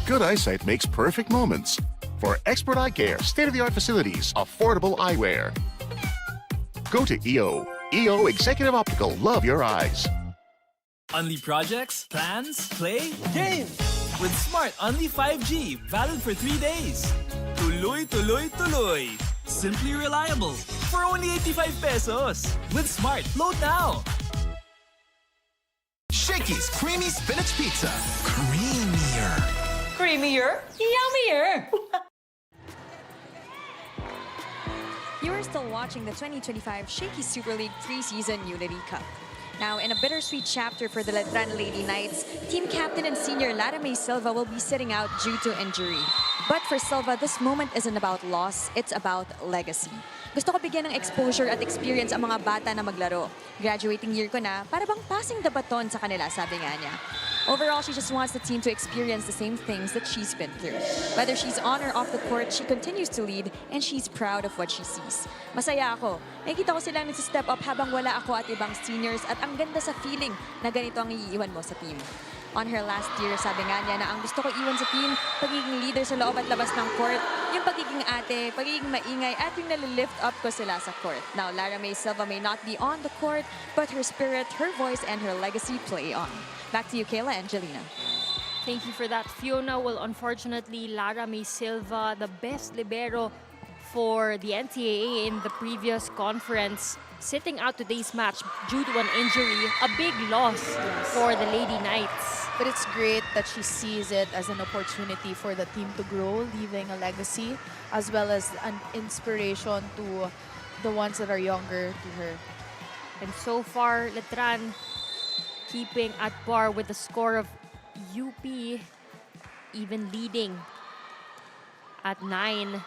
Good eyesight makes perfect moments. For expert eye care, state-of-the-art facilities, affordable eyewear. Go to EO. EO Executive Optical. Love your eyes. Only projects, plans, play, game! With Smart Only 5G, valid for 3 days. Tuloy, tuloy, tuloy. Simply reliable. For only 85 pesos. With Smart, load now. Shakey's Creamy Spinach Pizza. Creamier. Creamier, yummier! You are still watching the 2025 Shakey Super League Preseason Unity Cup. Now, in a bittersweet chapter for the Letran Lady Knights, team captain and senior Lara May Silva will be sitting out due to injury. But for Silva, this moment isn't about loss, it's about legacy. Gusto ko bigyan ng exposure at experience ang mga bata na maglaro. Graduating year ko na, para bang passing the baton sa kanila, sabi nga niya. Overall, she just wants the team to experience the same things that she's been through. Whether she's on or off the court, she continues to lead and she's proud of what she sees. Masaya ako. Nakikita ko silang nagsi-step up habang wala ako at ibang seniors at ang ganda sa feeling na ganito ang iiwan mo sa team. On her last year, sabi nga niya na ang gusto ko iwan sa team, pagiging leader sa loob at labas ng court, yung pagiging ate, pagiging maingay, at yung nalilift up ko sila sa court. Now, Lara May Silva may not be on the court, but her spirit, her voice, and her legacy play on. Back to you, Kayla and Angelina. Thank you for that, Fiona. Well, unfortunately, Lara May Silva, the best libero for the NCAA in the previous conference, sitting out today's match due to an injury, a big loss for the Lady Knights. But it's great that she sees it as an opportunity for the team to grow, leaving a legacy, as well as an inspiration to the ones that are younger to her. And so far, Letran keeping at par with the score of UP, even leading at 9-8.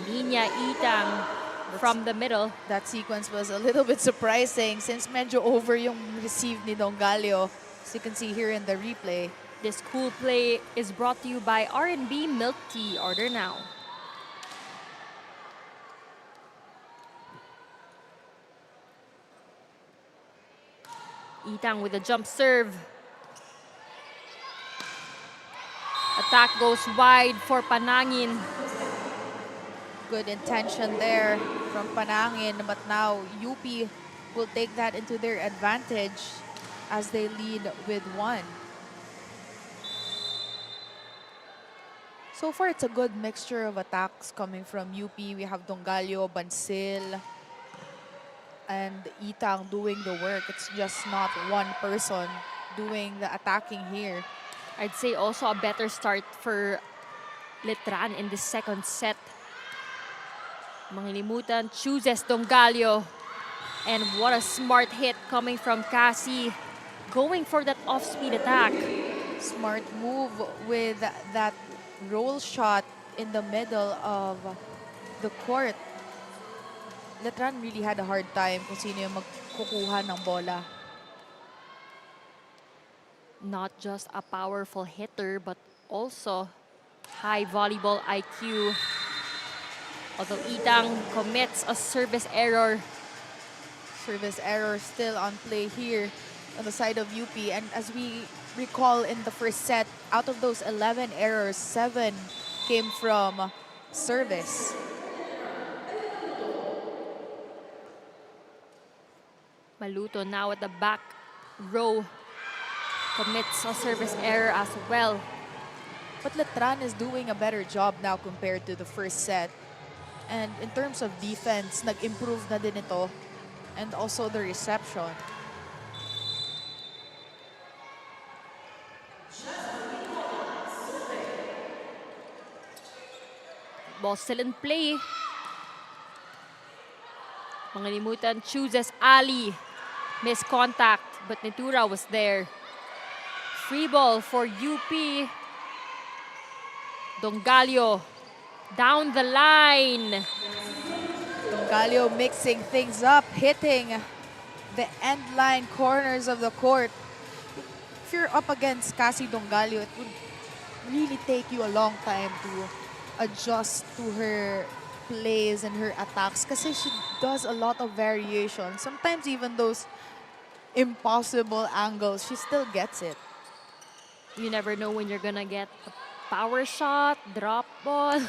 Ninya Itang from the middle. That sequence was a little bit surprising since medyo over yung receive ni Dongalio. As you can see here in the replay. This cool play is brought to you by R&B Milk Tea. Order now. Itang with a jump serve. Attack goes wide for Panangin. Good intention there from Panangin, but now UP will take that into their advantage as they lead with 1. So far, it's a good mixture of attacks coming from UP. We have Dongalio, Bansil, and Itang doing the work. It's just not one person doing the attacking here. I'd say also a better start for Letran in the second set. Mangilimutan chooses Dongalio. And what a smart hit coming from Cassie. Going for that off-speed attack. Smart move with that roll shot in the middle of the court. Letran really had a hard time kung sino yung magkukuha ng bola. Not just a powerful hitter, but also high volleyball IQ. Although Itang commits a service error. Service error still on play here on the side of UP. And as we recall in the first set, out of those 11 errors, 7 came from service. Maluto now at the back row commits a service error as well. But Letran is doing a better job now compared to the first set. And in terms of defense, nag-improve na din ito. And also the reception. Ball still in play. Mangalimutan chooses Ali. Missed contact, but Nitura was there. Free ball for UP. Dongalio down the line. Dongalio mixing things up, hitting the end line corners of the court. If you're up against Cassie Dongalio, it would really take you a long time to adjust to her plays and her attacks kasi she does a lot of variation. Sometimes even those impossible angles, she still gets it. You never know when you're gonna get a power shot, drop ball.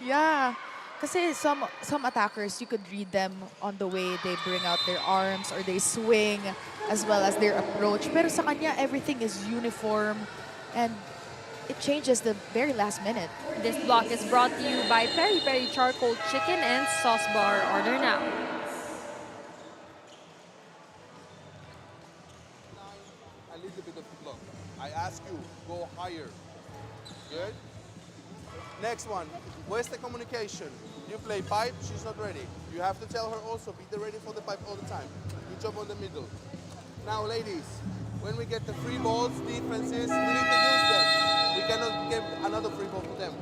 Yeah. Kasi some attackers, you could read them on the way they bring out their arms or they swing as well as their approach. Pero sa kanya, everything is uniform and it changes the very last minute. This block is brought to you by Peri Peri Charcoal Chicken and Sauce Bar. Order now. A little bit of block. I ask you, go higher. Good? Next one, where's the communication? You play pipe, she's not ready. You have to tell her also, be ready for the pipe all the time. Good job on the middle. Now, ladies, when we get the free balls, defenses, we need to use them. We cannot give another free ball for them.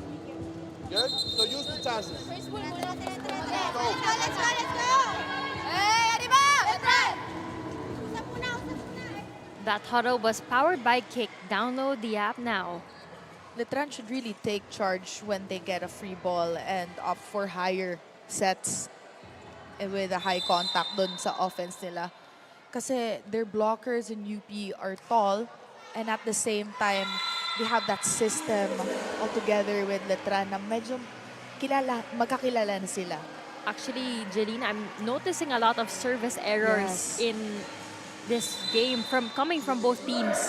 Good? So use the chances. Let's go. Hey, arriba! Letran! Usap muna. That huddle was powered by Kick. Download the app now. Letran should really take charge when they get a free ball and opt for higher sets with a high contact dun sa offense nila. Kasi their blockers in UP are tall, and at the same time, they have that system altogether with Letran na medyo magkakilala na sila. Actually, Jelena, I'm noticing a lot of service errors in this game coming from both teams.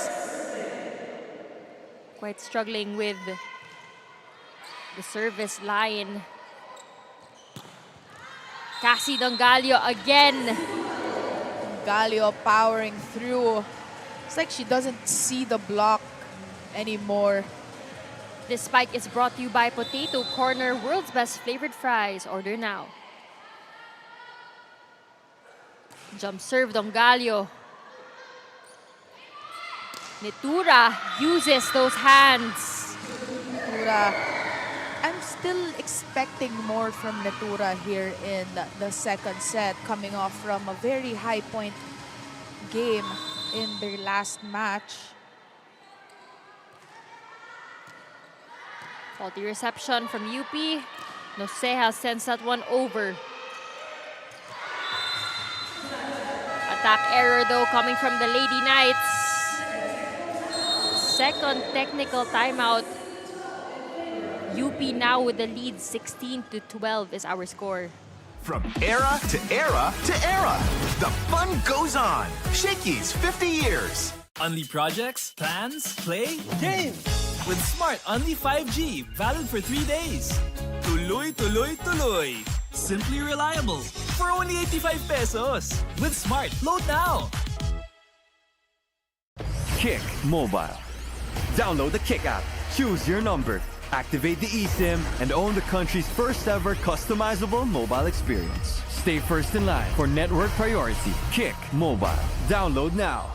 Quite struggling with the service line. Cassie Dongalio again. Dongalio powering through. It's like she doesn't see the block anymore. This spike is brought to you by Potato Corner, world's best flavored fries. Order now. Jump serve Dongalio. Netura uses those hands. Netura. I'm still expecting more from Netura here in the second set, coming off from a very high point game in their last match. Faulty reception from UP. Noceja sends that one over. Attack error though coming from the Lady Knights. Second technical timeout. UP now with the lead, 16-12 is our score. From era to era to era, the fun goes on. Shakey's 50 years. Only projects, plans, play, game. With Smart Only 5G, valid for 3 days. Tuloy, tuloy, tuloy. Simply reliable. For only 85 pesos. With Smart, load now. Kick Mobile. Download the Kick app, choose your number, activate the eSIM, and own the country's first ever customizable mobile experience. Stay first in line for network priority. Kick Mobile. Download now.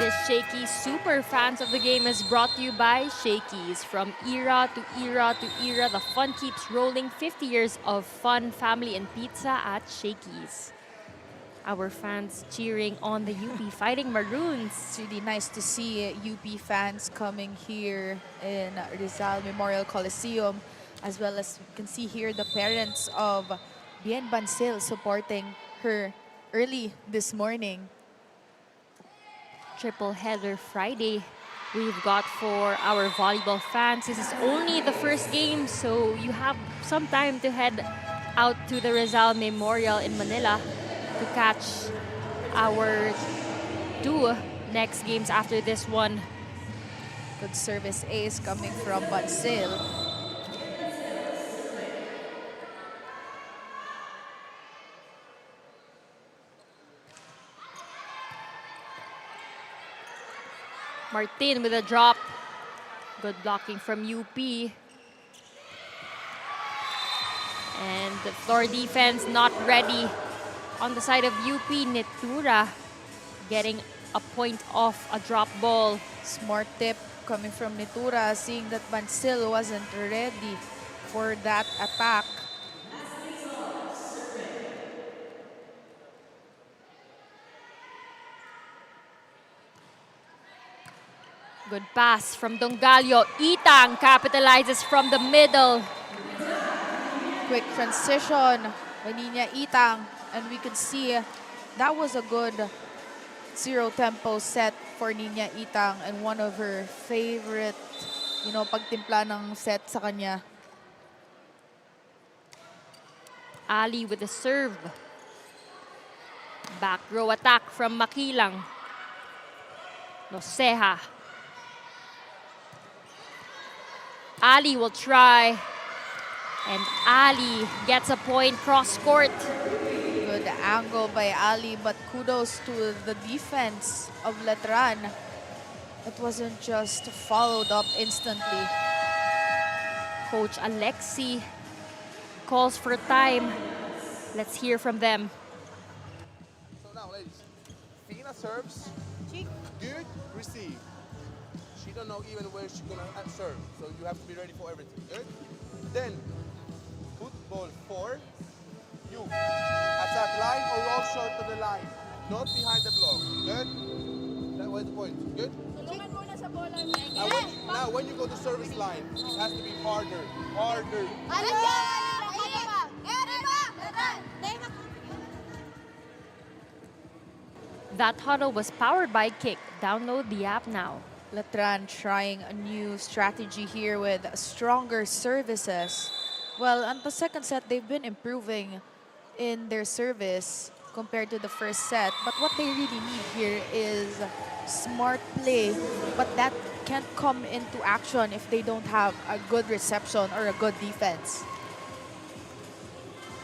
This Shakey super fans of the game is brought to you by Shakey's. From era to era to era, the fun keeps rolling. 50 years of fun, family, and pizza at Shakey's. Our fans cheering on the UP Fighting Maroons. It's really nice to see UP fans coming here in Rizal Memorial Coliseum, as well as you can see here the parents of Bien Bancil supporting her early this morning. Triple header Friday we've got for our volleyball fans. This is only the first game, so you have some time to head out to the Rizal Memorial in Manila to catch our 2 next games after this one. Good service ace coming from Bancil. Martin with a drop. Good blocking from UP. And the floor defense not ready on the side of UP. Netura getting a point off a drop ball. Smart tip coming from Netura, seeing that Bancil wasn't ready for that attack. Good pass from Dongalio. Itang capitalizes from the middle. Quick transition by Nina Itang. And we could see that was a good zero tempo set for Nina Itang and one of her favorite, pagtimpla ng set sa kanya. Ali with the serve. Back row attack from Makilang. Noceja. Ali will try. And Ali gets a point cross court. Good angle by Ali, but kudos to the defense of Letran. It wasn't just followed up instantly. Coach Alexi calls for time. Let's hear from them. So now, ladies, Fina serves. Good, receive. She don't know even where she's gonna serve, so you have to be ready for everything. Good. Then, put ball 4. You attack line or roll short to the line, not behind the block. Good. That was the point. Good. Now, when you go to service line, it has to be harder, harder. That huddle was powered by Kick. Download the app now. Letran trying a new strategy here with stronger services. Well, on the second set, they've been improving in their service compared to the first set. But what they really need here is smart play. But that can't come into action if they don't have a good reception or a good defense.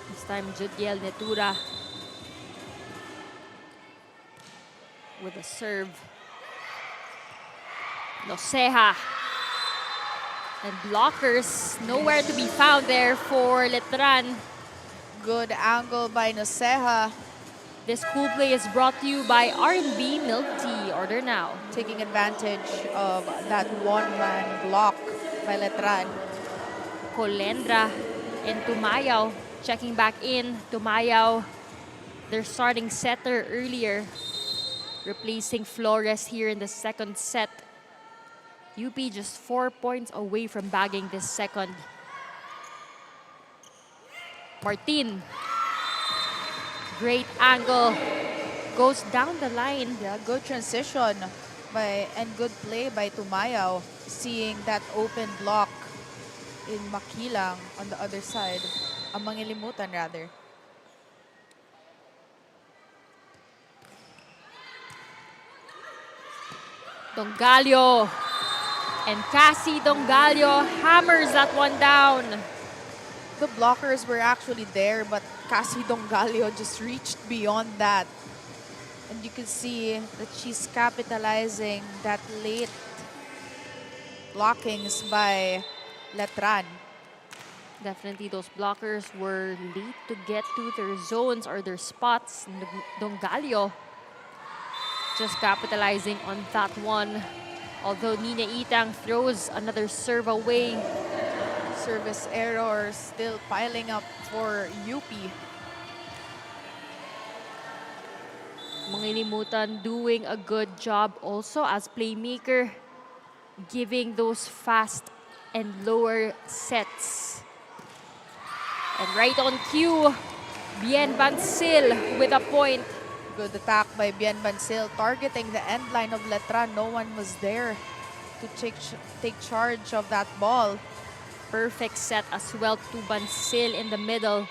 This time, Judiel Netura with a serve. Noceja. And blockers nowhere to be found there for Letran. Good angle by Noceja. This cool play is brought to you by R&B Milk Tea. Order now. Taking advantage of that one-man block by Letran. Colendra and Tumayaw checking back in. Tumayaw, their starting setter earlier, replacing Flores here in the second set. UP just 4 points away from bagging this second. Martin. Great angle. Goes down the line. Yeah, good transition and good play by Tumayaw. Seeing that open block in Makilang on the other side. Mangilimutan rather. Dongalio. And Cassie Dongalio hammers that one down. The blockers were actually there, but Cassie Dongalio just reached beyond that. And you can see that she's capitalizing that late blockings by Letran. Definitely those blockers were late to get to their zones or their spots. Dongalio just capitalizing on that one. Although Nina Itang throws another serve away. Service errors still piling up for UP. Mangilimutan doing a good job also as playmaker, giving those fast and lower sets. And right on cue, Bien Bansil with a point. Good attack by Bien Bansil, targeting the end line of Letran. No one was there to take charge of that ball. Perfect set as well to Bansil in the middle.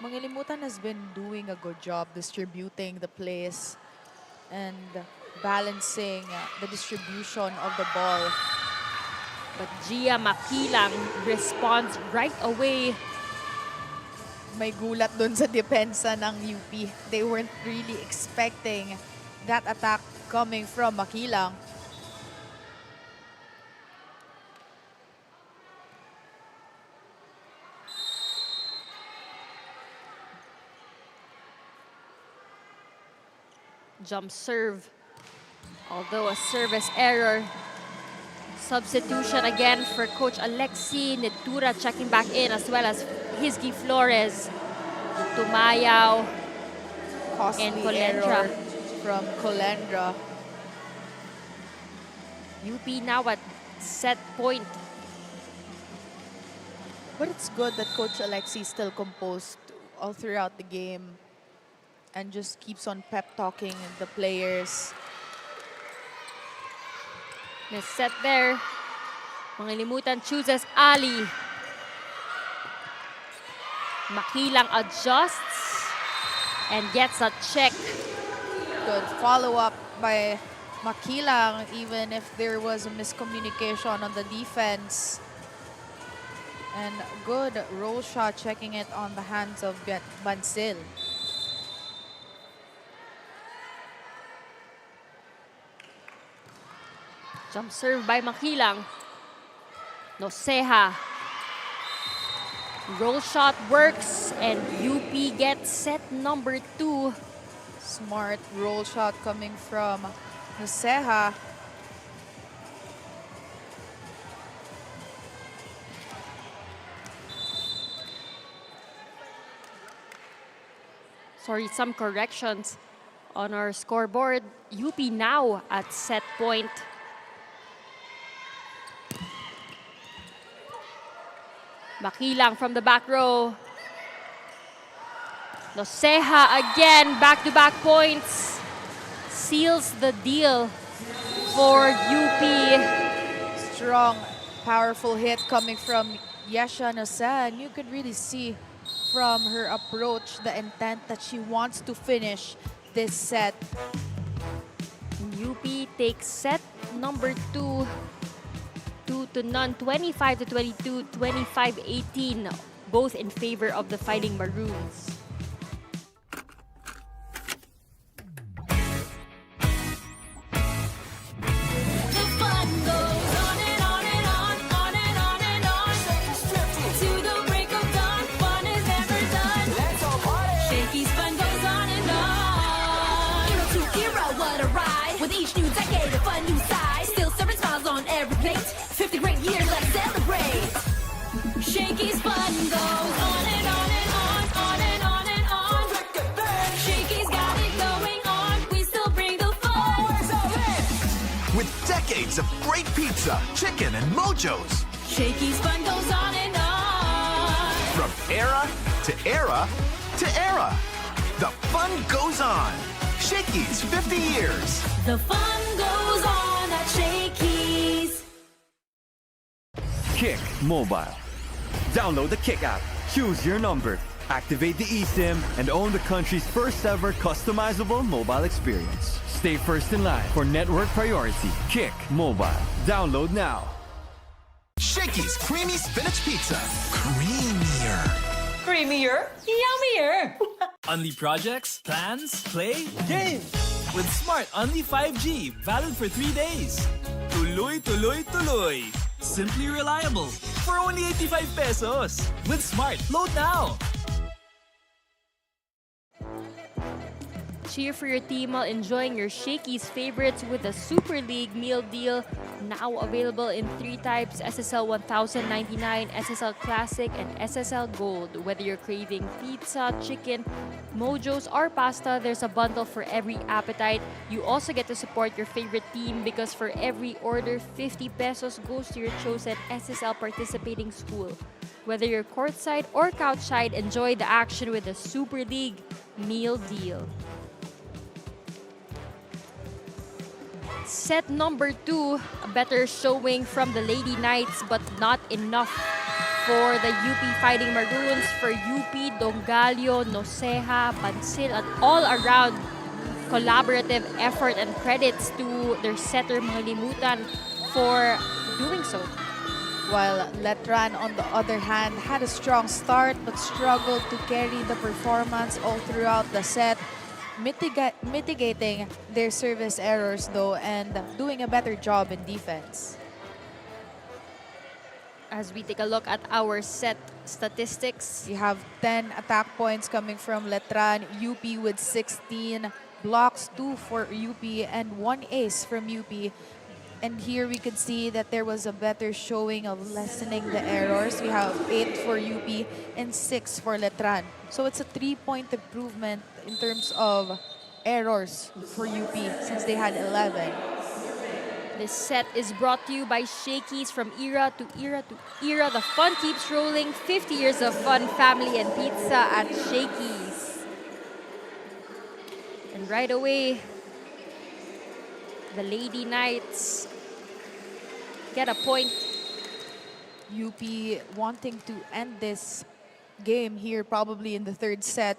Mangilimutan has been doing a good job distributing the plays and balancing the distribution of the ball. But Gia Makilang responds right away. May gulat dun sa depensa ng UP. They weren't really expecting that attack coming from Makilang. Jump serve. Although a service error. Substitution again for Coach Alexi. Netura checking back in as well as Hizgi Flores. Tumayaw. Costly and Colendra. error from Colendra. UP now at set point. But it's good that Coach Alexi still composed all throughout the game and just keeps on pep talking the players. Miss set there. Mangilimutan chooses Ali. Makilang adjusts and gets a check. Good follow-up by Makilang, even if there was a miscommunication on the defense. And good roll shot, checking it on the hands of Bansil. Jump serve by Makilang. Noceja. Roll shot works and UP gets set number 2. Smart roll shot coming from Noceja. Sorry, some corrections on our scoreboard. UP now at set point. Makilang from the back row. Noceja again, back-to-back points. Seals the deal for UP. Strong, powerful hit coming from Yesha Noceja. And you could really see from her approach the intent that she wants to finish this set. UP takes set number 2. 2-0, 25-22, 25-18, both in favor of the Fighting Maroons. The fun goes on and on and on, on and on and on. To the break of dawn, fun is never done. Shakey's fun goes on and on. Hero to hero, what a ride. With each new decade, a fun new side. Still serving smiles on every plate. 50 great years, let's celebrate. Shakey's fun goes on and on and on, on and on and on. Shakey's got it going on, we still bring the fun. With decades of great pizza, chicken, and mojos. Shakey's fun goes on and on. From era to era to era. The fun goes on. Shakey's 50 years. The fun goes on at Shakey's. Kick Mobile. Download the Kick app, choose your number, activate the eSIM, and own the country's first ever customizable mobile experience. Stay first in line for network priority. Kick Mobile. Download now. Shakey's creamy spinach pizza. Creamier. Creamier, yummier. Only projects, plans, play, games. With Smart Only 5G, valid for 3 days. Tuloy, tuloy, tuloy. Simply reliable. For only 85 pesos. With Smart, load now. Cheer for your team while enjoying your Shakey's favorites with the Super League meal deal. Now available in 3 types: SSL 1099, SSL Classic, and SSL Gold. Whether you're craving pizza, chicken, mojos, or pasta, there's a bundle for every appetite. You also get to support your favorite team because for every order, 50 pesos goes to your chosen SSL participating school. Whether you're courtside or couchside, enjoy the action with the Super League meal deal. Set number 2, a better showing from the Lady Knights, but not enough for the UP Fighting Maroons. For UP, Dongalio, Noceja, Bansil, an all-around collaborative effort, and credits to their setter Mahalimutan for doing so. While Letran, on the other hand, had a strong start but struggled to carry the performance all throughout the set, mitigating their service errors though and doing a better job in defense. As we take a look at our set statistics, you have 10 attack points coming from Letran, UP with 16 blocks, 2 for UP, and 1 ace from UP. And here we could see that there was a better showing of lessening the errors. We have 8 for UP and 6 for Letran. So it's a 3-point improvement in terms of errors for UP since they had 11. this set is brought to you by Shakey's. From era to era to era, the fun keeps rolling. 50 years of fun, family, and pizza at Shakey's. And right away, the Lady Knights get a point. UP wanting to end this game here probably in the third set,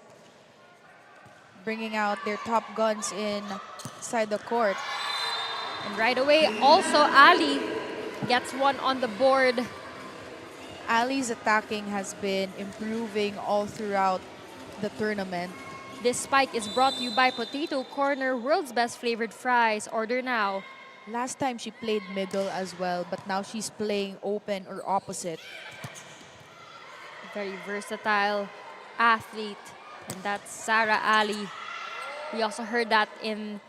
bringing out their top guns inside the court. And right away, also Ali gets one on the board. Ali's attacking has been improving all throughout the tournament. This spike is brought to you by Potato Corner, world's best flavored fries. Order now. Last time she played middle as well, but now she's playing open or opposite. Very versatile athlete, and that's Sarah Ali. We also heard that in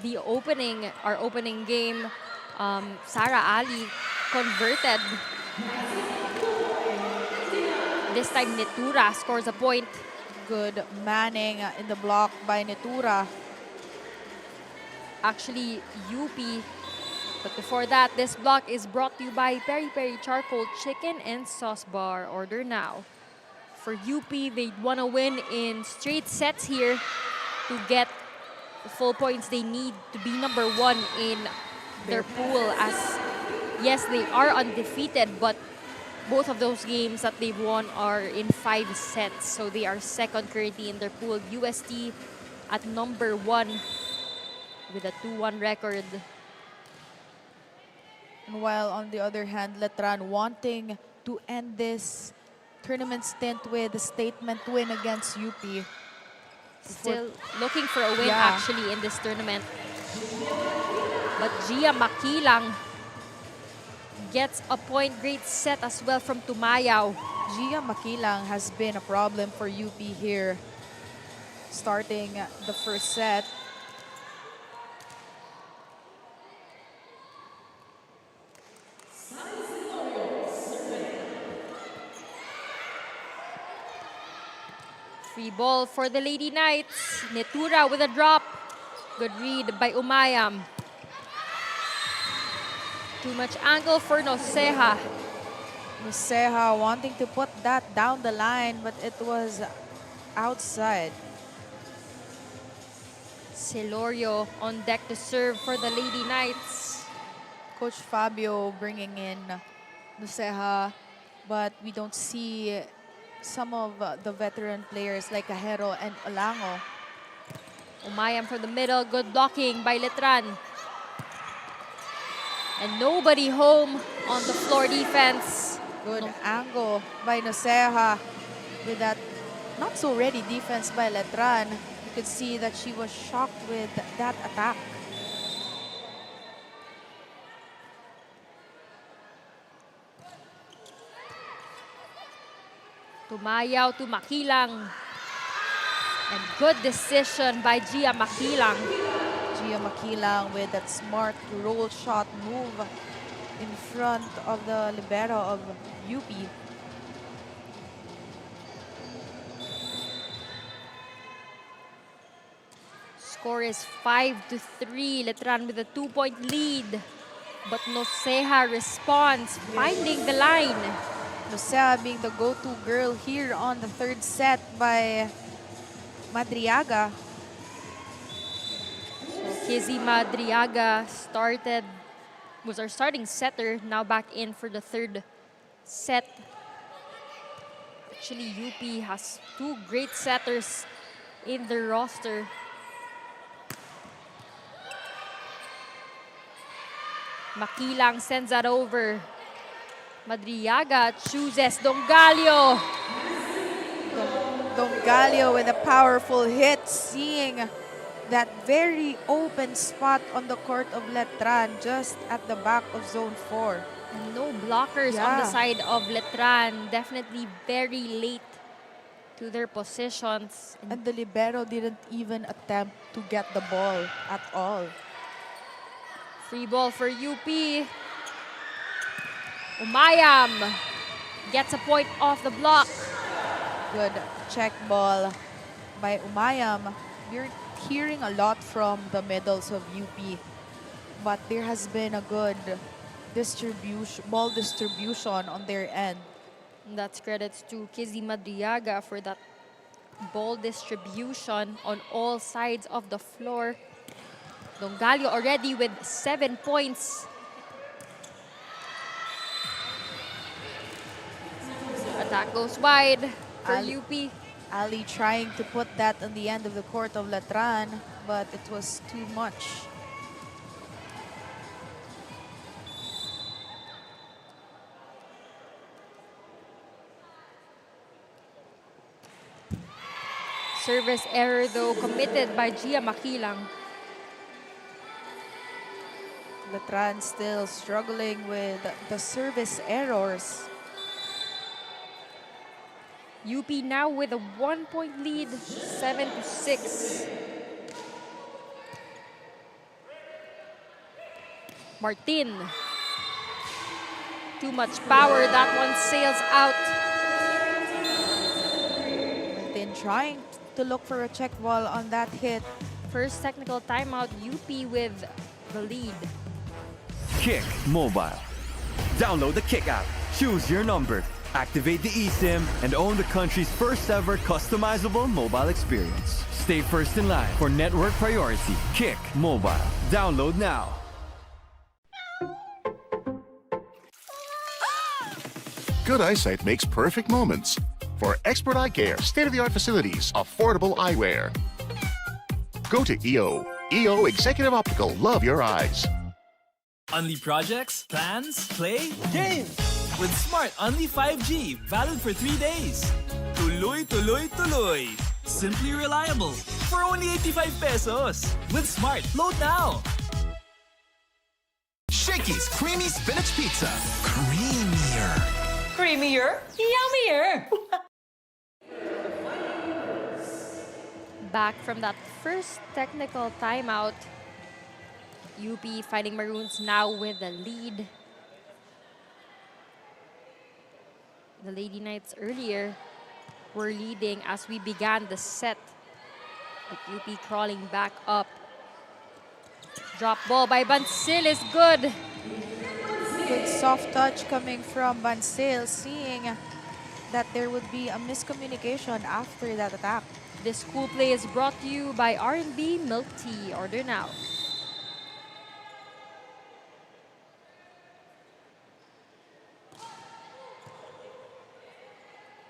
the our opening game. Sarah Ali converted. This time Netura scores a point. Good manning in the block by Netura. Actually, UP. But before that, this block is brought to you by Peri Peri Charcoal Chicken and Sauce Bar. Order now. For UP, they want to win in straight sets here to get the full points they need to be number one in their pool. As yes, they are undefeated, but both of those games that they've won are in 5 sets. So they are second currently in their pool. UST at number 1 with a 2-1 record. And while on the other hand, Letran wanting to end this tournament stint with a statement win against UP. Still looking for a win actually in this tournament. But Gia Makilang gets a point. Great set as well from Tumayaw. Gia Makilang has been a problem for UP here. Starting the first set. Free ball for the Lady Knights. Netura with a drop. Good read by Umayam. Too much angle for Noceja. Noceja wanting to put that down the line, but it was outside. Celorio on deck to serve for the Lady Knights. Coach Fabio bringing in Noceja, but we don't see some of the veteran players like Cajero and Olango. Umayam from the middle. Good blocking by Letran. And nobody home on the floor defense. Good angle by Noceja with that not so ready defense by Letran. You could see that she was shocked with that attack. Tumayaw to Makilang. And good decision by Gia Makilang. Gia Makilang with that smart roll shot move in front of the libero of UP. Score is 5-3. Letran with a 2-point lead. But Noceja responds, finding the line. Noceja being the go-to girl here on the third set by Madriaga. So Kizzy Madriaga was our starting setter, now back in for the third set. Actually, UP has 2 great setters in their roster. Makilang sends that over. Madriaga chooses Dongalio. Dongalio with a powerful hit, seeing that very open spot on the court of Letran, just at the back of zone 4. No blockers on the side of Letran. Definitely very late to their positions. And the libero didn't even attempt to get the ball at all. Free ball for UP. Umayam gets a point off the block. Good check ball by Umayam. We're hearing a lot from the middles of UP, but there has been a good ball distribution on their end. And that's credits to Kizzy Madriaga for that ball distribution on all sides of the floor. Dongalio already with 7 points. Attack goes wide for UP. Ali trying to put that on the end of the court of Letran, but it was too much. Service error though committed by Gia Makilang. Letran still struggling with the service errors. UP now with a 1-point lead, 7-6. Martin. Too much power, that one sails out. Martin trying to look for a check ball on that hit. First technical timeout, UP with the lead. Kick Mobile. Download the Kick app, choose your number, activate the eSIM, and own the country's first ever customizable mobile experience. Stay first in line for network priority. Kick Mobile. Download now. Good eyesight makes perfect moments. For expert eye care, state-of-the-art facilities, affordable eyewear. Go to EO. EO Executive Optical. Love your eyes. Unli projects, plans, play, game! With Smart Unli 5G, valid for 3 days. Tuloy, tuloy, tuloy. Simply reliable. For only 85 pesos. With Smart, load now. Shakey's Creamy Spinach Pizza. Creamier. Creamier, yummier. Back from that first technical timeout, UP Fighting Maroons now with the lead. The Lady Knights earlier were leading as we began the set. But UP crawling back up. Drop ball by Bansil is good. Good soft touch coming from Bansil, seeing that there would be a miscommunication after that attack. This cool play is brought to you by R&B Milk Tea. Order now.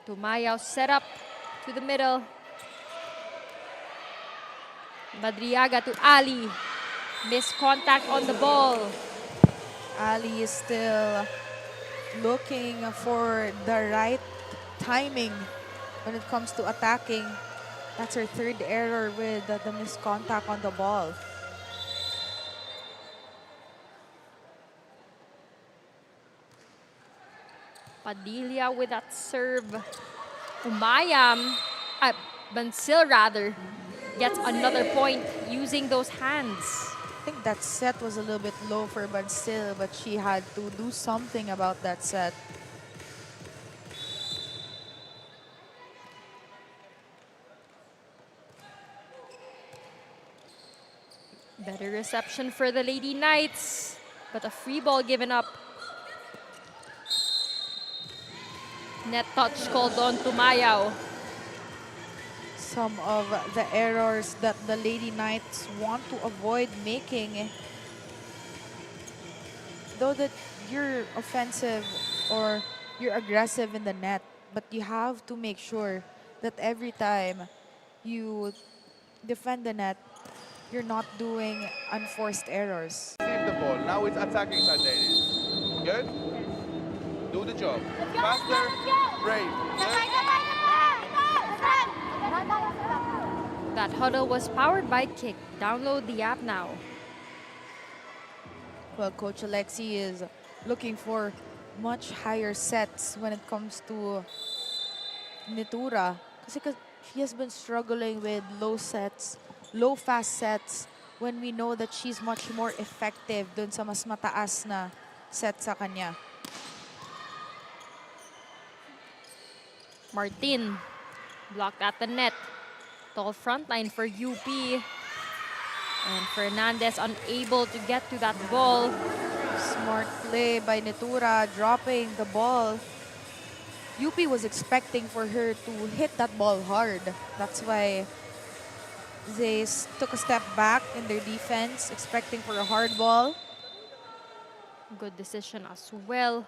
Tumayaw set up to the middle. Madriaga to Ali. Missed contact on the ball. Ali is still looking for the right timing when it comes to attacking. That's her third error with the missed contact on the ball. Padilla with that serve. Umayam, Bansil rather, gets another point using those hands. I think that set was a little bit low for Bansil, but she had to do something about that set. Better reception for the Lady Knights, but a free ball given up. Net touch called on Tumayaw. Some of the errors that the Lady Knights want to avoid making. Though that you're offensive or you're aggressive in the net, but you have to make sure that every time you defend the net, you're not doing unforced errors. Receive the ball. Now it's attacking side ladies. Good? Do the job. Faster, brave. That huddle was powered by Kick. Download the app now. Well, Coach Alexi is looking for much higher sets when it comes to Nitura. Because she has been struggling with low sets, low fast sets, when we know that she's much more effective dun sa mas mataas na set sa kanya. Martin blocked at the net. Tall front line for UP. And Fernandez unable to get to that ball. Smart play by Nitura, dropping the ball. UP was expecting for her to hit that ball hard. That's why they took a step back in their defense, expecting for a hard ball. Good decision as well.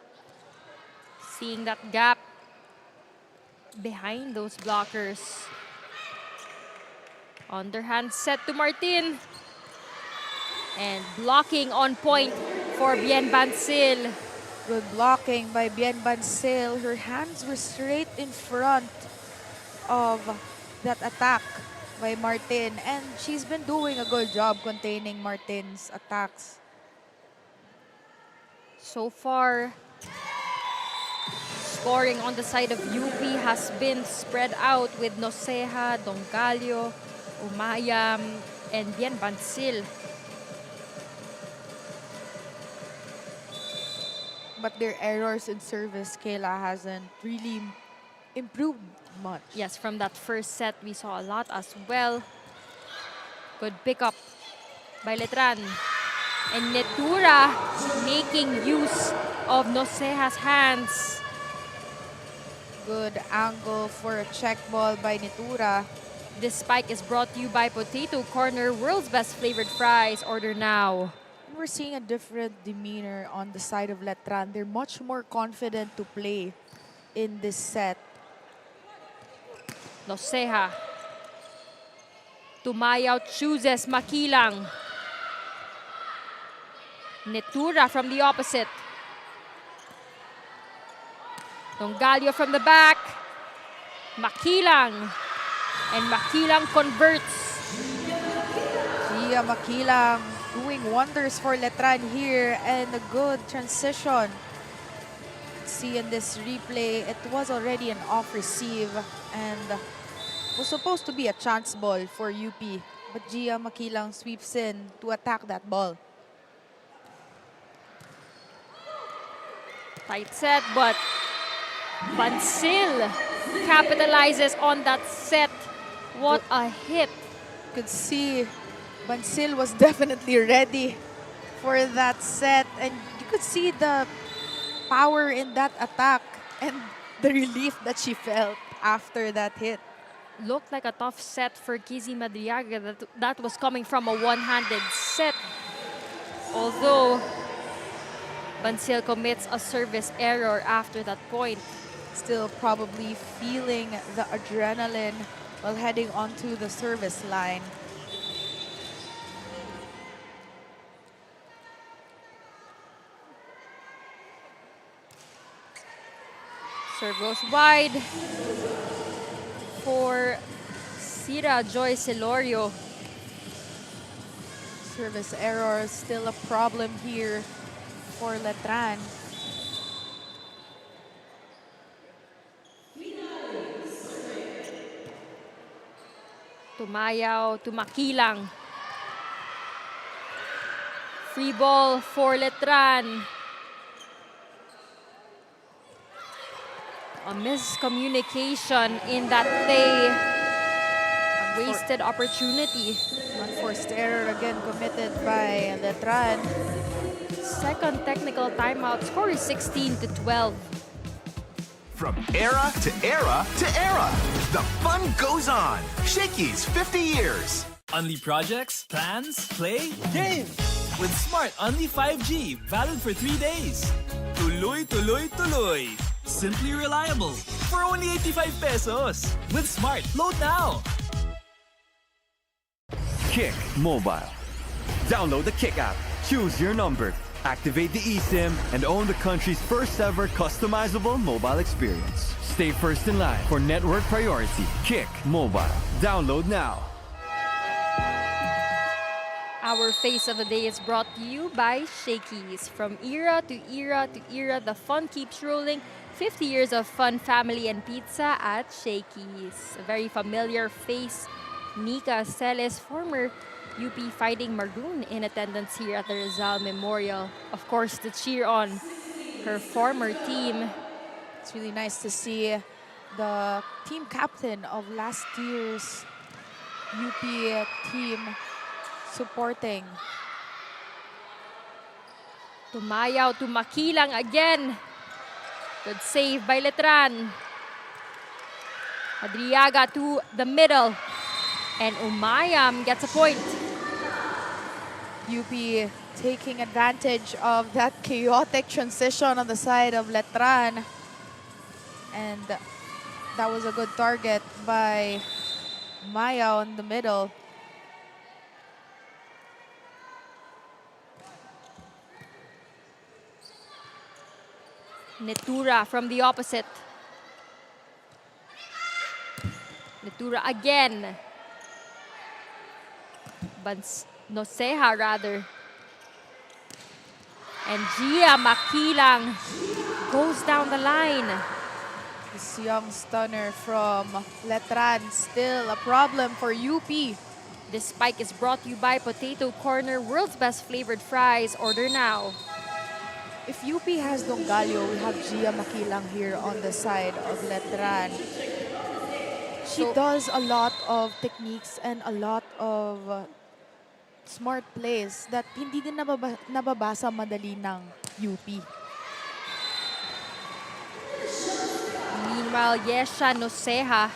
Seeing that gap behind those blockers. Underhand set to Martin. And blocking on point for Bien Bansil. Good blocking by Bien Bansil. Her hands were straight in front of that attack by Martin. And she's been doing a good job containing Martin's attacks. So far, scoring on the side of UP has been spread out with Noceja, Dongalio, Umayam, and Bien Bansil. But their errors in service, Kayla, hasn't really improved much. Yes, from that first set, we saw a lot as well. Good pickup by Letran. And Netura making use of Noceja's hands. Good angle for a check ball by Netura. This spike is brought to you by Potato Corner, world's best flavored fries. Order now. We're seeing a different demeanor on the side of Letran. They're much more confident to play in this set. Noceja. Tumayaw chooses Makilang. Netura from the opposite. Dongalio from the back. Makilang. And Makilang converts. Gia Makilang doing wonders for Letran here, and a good transition. See in this replay, it was already an off receive and was supposed to be a chance ball for UP. But Gia Makilang sweeps in to attack that ball. Tight set, but Bansil capitalizes on that set. What a hit. Could see Bansil was definitely ready for that set, and you could see the power in that attack and the relief that she felt after that hit. Looked like a tough set for Kizzy Madriaga. That was coming from a one-handed set. Although Bansil commits a service error after that point. Still probably feeling the adrenaline while heading onto the service line. Serve goes wide for Sira Joy Celorio. Service error is still a problem here for Letran. Tumayaw to Makilang. Free ball for Letran. A miscommunication in that play. A wasted opportunity. Unforced error again committed by Letran. Second technical timeout. Score is 16-12. From era to era to era, the fun goes on. Shakey's 50 years. Unli projects, plans, play, game. With Smart Unli 5G, valid for 3 days. Tuloy, tuloy, tuloy. Simply reliable. For only 85 pesos. With Smart, load now. Kick Mobile. Download the Kick app. Choose your number. Activate the eSIM and own the country's first ever customizable mobile experience. Stay first in line for network priority. Kick Mobile. Download now. Our face of the day is brought to you by Shakey's. From era to era to era, the fun keeps rolling. 50 years of fun, family, and pizza at Shakey's. A very familiar face, Nika Celes, former UP Fighting Maroon, in attendance here at the Rizal Memorial. Of course, to cheer on her former team. It's really nice to see the team captain of last year's UP team supporting. Tumayaw to Makilang again. Good save by Letran. Madriaga to the middle. And Umayam gets a point. UP taking advantage of that chaotic transition on the side of Letran. And that was a good target by Maya in the middle. Netura from the opposite. Netura again. Noceja rather. And Gia Makilang goes down the line. This young stunner from Letran, still a problem for UP. This spike is brought to you by Potato Corner, world's best flavored fries. Order now. If UP has Dongalio, we have Gia Makilang here on the side of Letran. She does a lot of techniques and a lot of smart plays that hindi din nababasa madali ng UP. Meanwhile, Yesha Noceja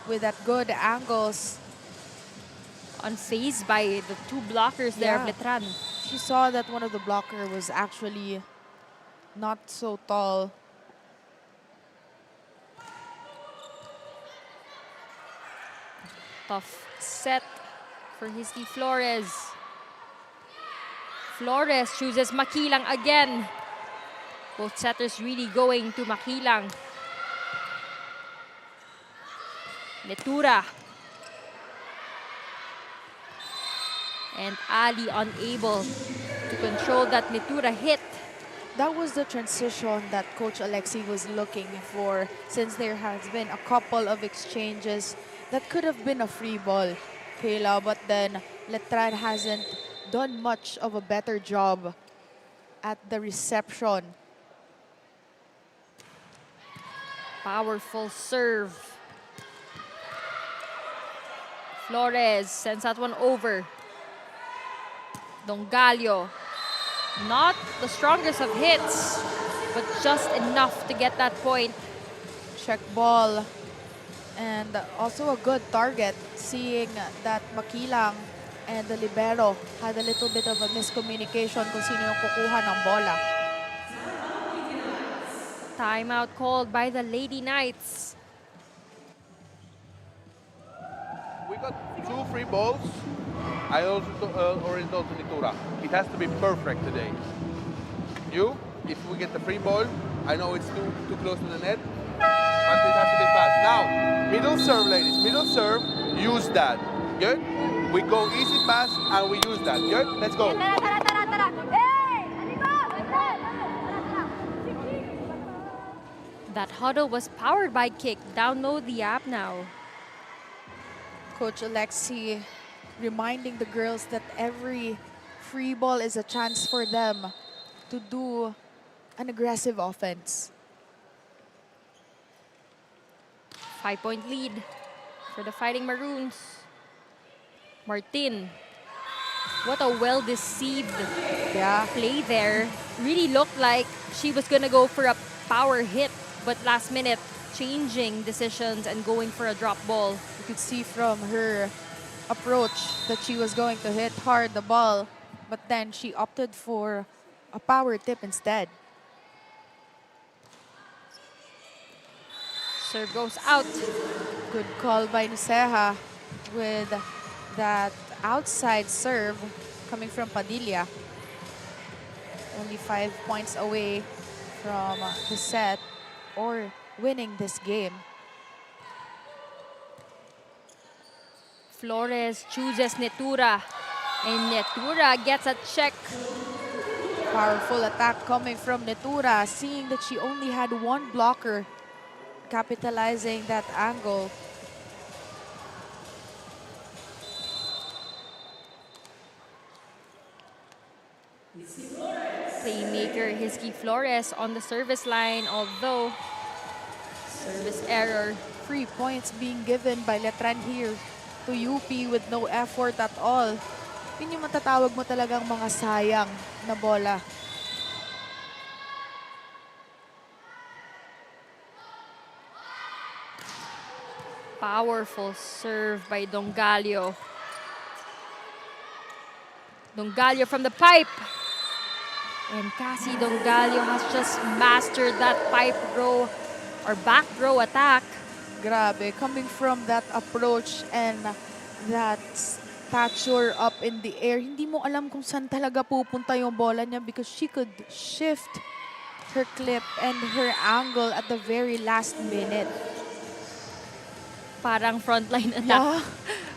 with that good angles. Unfazed by the two blockers there of Letran. She saw that one of the blocker was actually not so tall. Tough set for Hisky Flores. Flores chooses Makilang again. Both setters really going to Makilang. Netura. And Ali unable to control that Netura hit. That was the transition that Coach Alexi was looking for, since there has been a couple of exchanges that could have been a free ball, Kayla, but then Letran hasn't done much of a better job at the reception. Powerful serve. Flores sends that one over. Dongalio, not the strongest of hits, but just enough to get that point. Check ball. And also a good target, seeing that Makilang and the libero had a little bit of a miscommunication kung sino yung kukuha ng bola. Timeout called by the Lady Knights. We got 2 free balls. I also already told Nitura, it has to be perfect today. If we get the free ball, I know it's too close to the net, but it has to be fast. Now, middle serve, ladies, middle serve, use that. Good? We go easy pass and we use that. Good? Let's go. That huddle was powered by Kick. Download the app now. Coach Alexi reminding the girls that every free ball is a chance for them to do an aggressive offense. 5-point lead for the Fighting Maroons. Martin, what a well-deceived play there. Really looked like she was gonna go for a power hit, but last minute changing decisions and going for a drop ball. You could see from her approach that she was going to hit hard the ball, but then she opted for a power tip instead. Serve goes out. Good call by Noceja with that outside serve coming from Padilla. Only 5 points away from the set or winning this game. Flores chooses Netura, and Netura gets a check. Powerful attack coming from Netura, seeing that she only had one blocker, capitalizing that angle. Playmaker Hisky Flores on the service line, although service error. 3 points being given by Letran here to UP with no effort at all. Yun yung matatawag mo talagang mga sayang na bola. Powerful serve by Dongalio. Dongalio from the pipe. And Cassie Dongalio has just mastered that pipe row or back row attack. Grabe, coming from that approach and that stature up in the air, hindi mo alam kung saan talaga pupunta yung bola niya because she could shift her clip and her angle at the very last minute. Parang frontline attack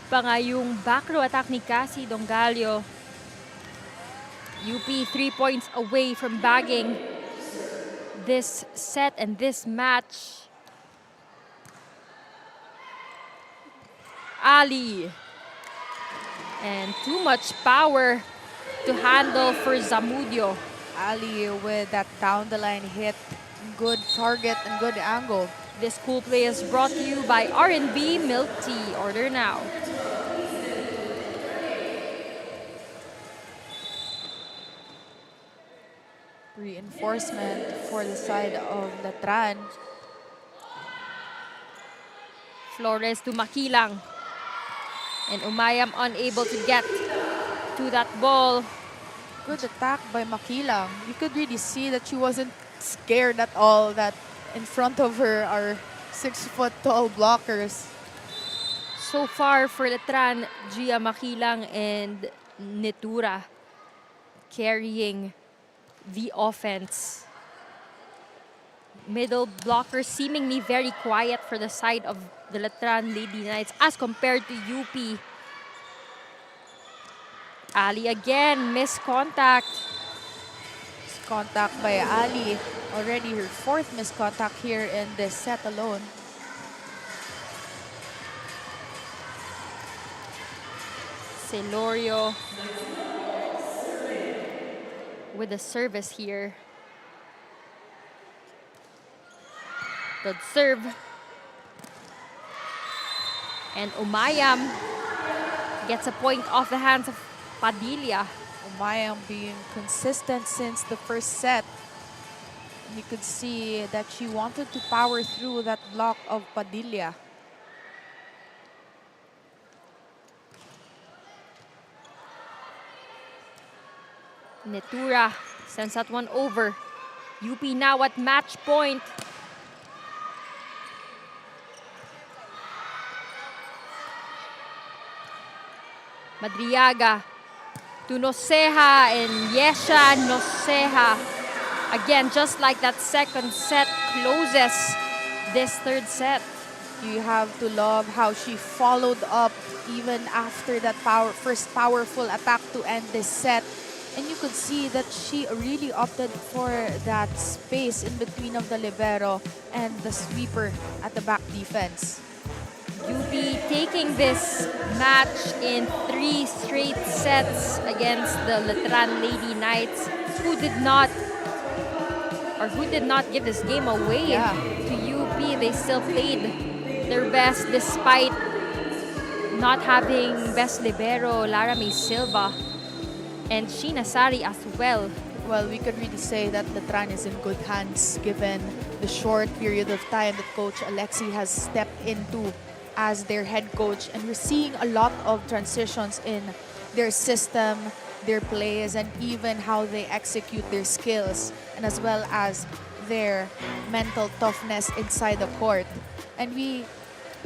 pa nga yung back row attack ni Cassie Dongalio. UP 3 points away from bagging this set and this match. Ali. And too much power to handle for Zamudio. Ali with that down the line hit. Good target and good angle. This cool play is brought to you by R&B Milk Tea. Order now. Reinforcement for the side of Letran. Flores to Makilang. And Umayam unable to get to that ball. Good attack by Makilang. You could really see that she wasn't scared at all, that in front of her are 6-foot-tall blockers. So far for Letran, Gia Makilang and Netura carrying the offense. Middle blocker seemingly very quiet for the side of the Letran Lady Knights as compared to UP. Ali again, missed contact. Contact by Ali. Already her 4th missed contact here in this set alone. Celorio with the service here. Good serve. And Umayam gets a point off the hands of Padilla. Umayam being consistent since the first set. You could see that she wanted to power through that block of Padilla. Netura sends that one over. UP now at match point. Madriaga to Noceja and Yesha Noceja. Again, just like that second set closes this third set. You have to love how she followed up even after that first powerful attack to end this set. And you could see that she really opted for that space in between of the libero and the sweeper at the back defense. UP taking this match in 3 straight sets against the Letran Lady Knights, who did not give this game away to UP. They still played their best despite not having best libero Lara May Silva and Sheena Sari as well. Well, we could really say that Letran is in good hands given the short period of time that Coach Alexi has stepped into as their head coach, and we're seeing a lot of transitions in their system, their plays, and even how they execute their skills, and as well as their mental toughness inside the court. And we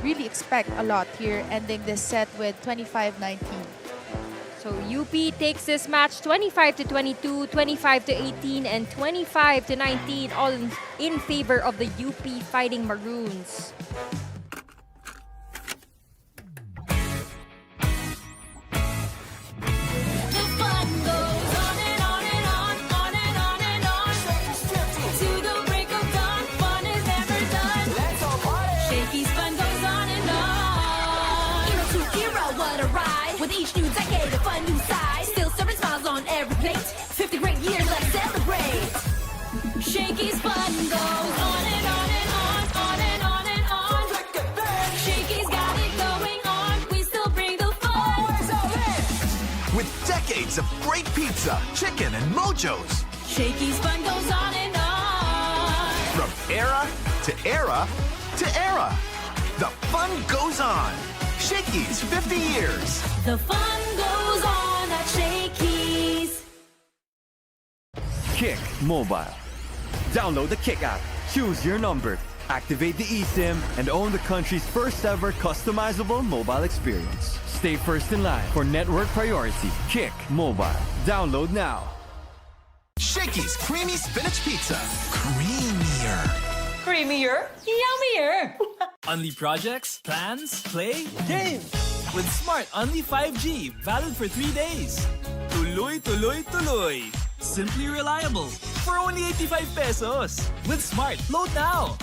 really expect a lot here, ending this set with 25-19. So UP takes this match 25-22, 25-18, and 25-19, all in favor of the UP Fighting Maroons. With each new decade, a fun new size. Still serving smiles on every plate. 50 great years, let's celebrate. Shakey's fun goes on and on and on, on and on and on. Shakey's got it going on. We still bring the fun. With decades of great pizza, chicken, and mojos. Shakey's fun goes on and on. From era to era to era. The fun goes on. Shakey's 50 years. The fun goes on at Shakey's. Kick Mobile. Download the Kick app, choose your number, activate the eSIM, and own the country's first ever customizable mobile experience. Stay first in line for network priority. Kick Mobile. Download now. Shakey's Creamy Spinach Pizza. Creamier. Creamier, yummier. Unli projects, plans, play, games. With Smart Unli 5G, valid for 3 days. Tuloy, tuloy, tuloy. Simply reliable for only 85 pesos. With Smart, load now.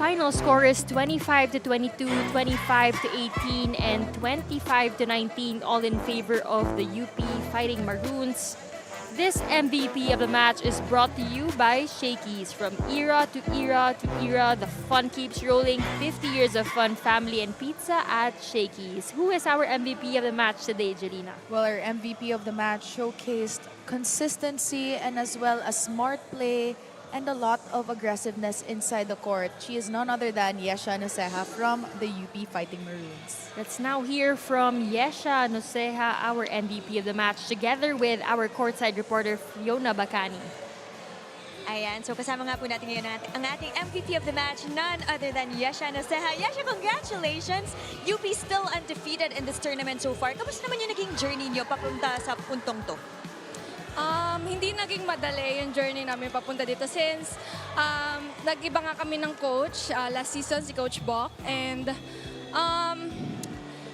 Final score is 25 to 22, 25 to 18, and 25 to 19, all in favor of the UP Fighting Maroons. This MVP of the match is brought to you by Shakey's. From era to era to era, the fun keeps rolling. 50 years of fun, family, and pizza at Shakey's. Who is our MVP of the match today, Jelena? Well, our MVP of the match showcased consistency and as well as smart play and a lot of aggressiveness inside the court. She is none other than Yesha Noceja from the UP Fighting Maroons. Let's now hear from Yesha Noceja, our MVP of the match, together with our courtside reporter, Fiona Bacani. Ayan, so kasama nga po natin ngayon ang ating MVP of the match, none other than Yesha Noceja. Yesha, congratulations! UP still undefeated in this tournament so far. Kamusta naman yung naging journey niyo papunta sa puntong to? Hindi naging madali yung journey namin papunta dito since nag-iba nga kami ng coach last season, si Coach Bok. And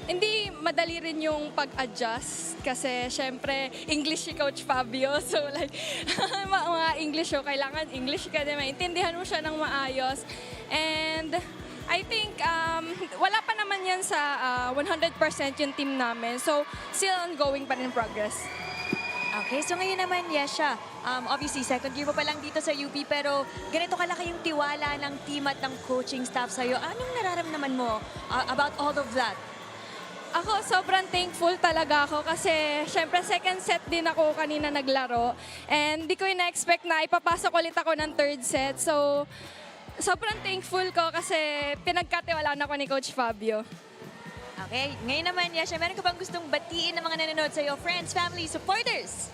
hindi madali rin yung pag-adjust kasi syempre English si Coach Fabio. So like, mga English so kailangan English ka din, maintindihan mo siya ng maayos. And I think wala pa naman yan sa 100% yung team namin. So still ongoing pa rin progress. Okay, so ngayon naman, Yesha, obviously second year mo pa lang dito sa UP, pero ganito kalaki yung tiwala ng team at ng coaching staff sa'yo. Anong nararamdaman mo about all of that? Ako, sobrang thankful talaga ako kasi syempre second set din ako kanina naglaro. And di ko na-expect na ipapasok ulit ako ng third set. So, sobrang thankful ko kasi pinagkatiwalaan ako ni Coach Fabio. Okay, ngayon naman, Yesha, meron ka bang gustong batiin ng mga nanonood sa'yo, friends, family, supporters?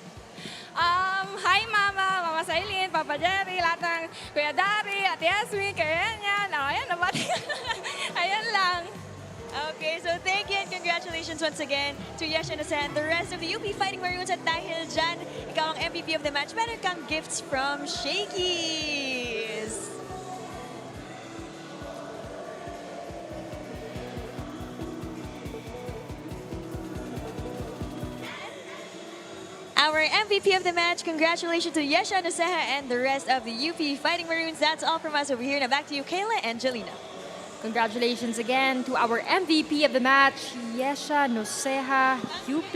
Hi Mama, Mama Sailin, Papa Jerry, lahat ng Kuya Dari, Ate Yasmin, kaya yan. Ayan, nabati. Ayan lang. Okay, so thank you and congratulations once again to Yesha Noceja and the rest of the UP Fighting Maroons. At dahil dyan, ikaw ang MVP of the match, meron kang gifts from Shakey's. Our MVP of the match, congratulations to Yesha Noceja and the rest of the UP Fighting Maroons. That's all from us over here. Now back to you, Kayla and Jelena. Congratulations again to our MVP of the match, Yesha Noceja, UP,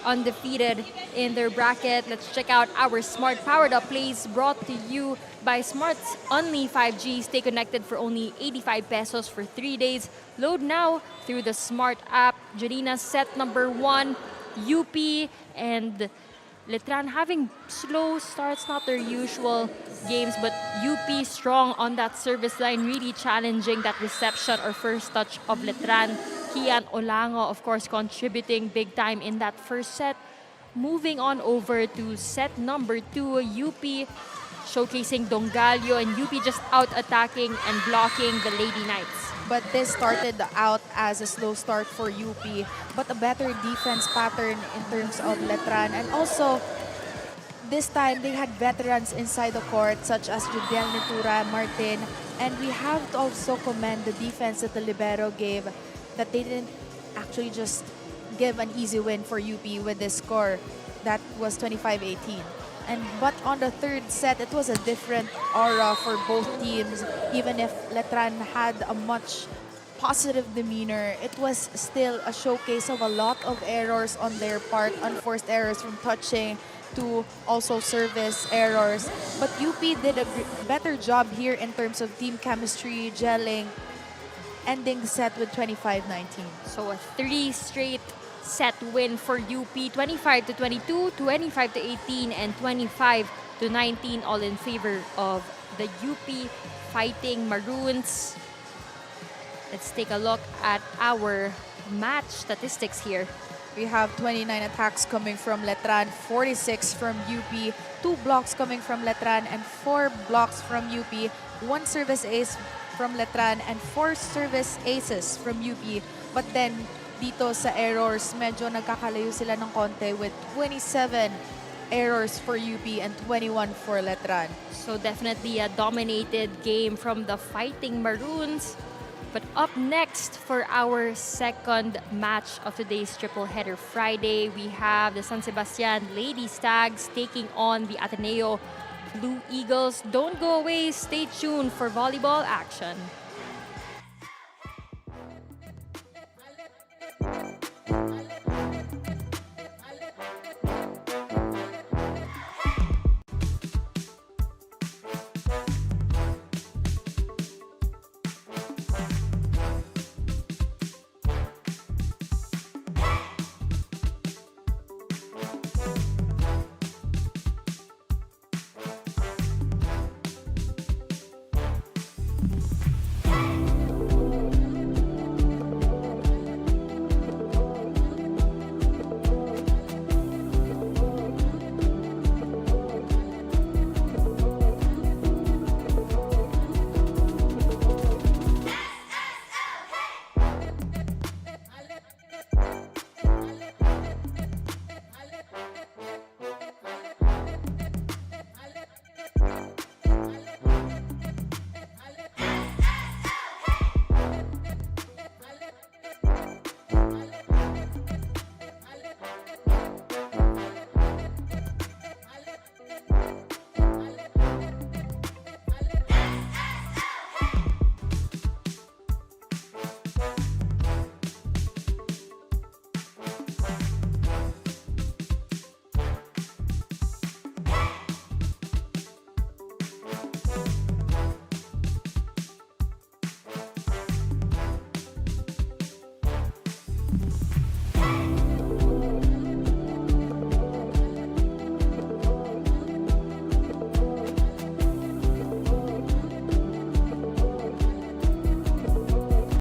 undefeated in their bracket. Let's check out our Smart Powered Up plays brought to you by Smart's Only 5G. Stay connected for only 85 pesos for 3 days. Load now through the Smart app. Jelena, set number 1, UP and Letran having slow starts, not their usual games, but UP strong on that service line, really challenging that reception or first touch of Letran. Kian Olango, of course, contributing big time in that first set. Moving on over to set number 2, UP showcasing Dongalio and UP just out-attacking and blocking the Lady Knights. But this started out as a slow start for UP, but a better defense pattern in terms of Letran. And also, this time they had veterans inside the court such as Judiel Nitura, Martin. And we have to also commend the defense that the libero gave, that they didn't actually just give an easy win for UP with this score. That was 25-18. But on the third set, it was a different aura for both teams. Even if Letran had a much positive demeanor, it was still a showcase of a lot of errors on their part, unforced errors from touching to also service errors. But UP did a better job here in terms of team chemistry, gelling, ending the set with 25-19. So a 3 straight set win for UP, 25-22, 25-18, and 25-19, all in favor of the UP Fighting Maroons. Let's take a look at our match statistics here. We have 29 attacks coming from Letran, 46 from UP, 2 blocks coming from Letran, and 4 blocks from UP, 1 service ace from Letran and 4 service aces from UP. But then, dito sa errors, medyo nagkakalayo sila ng konti with 27 errors for UP and 21 for Letran. So definitely a dominated game from the Fighting Maroons. But up next for our second match of today's triple header Friday, we have the San Sebastian Lady Stags taking on the Ateneo Blue Eagles. Don't go away, stay tuned for volleyball action.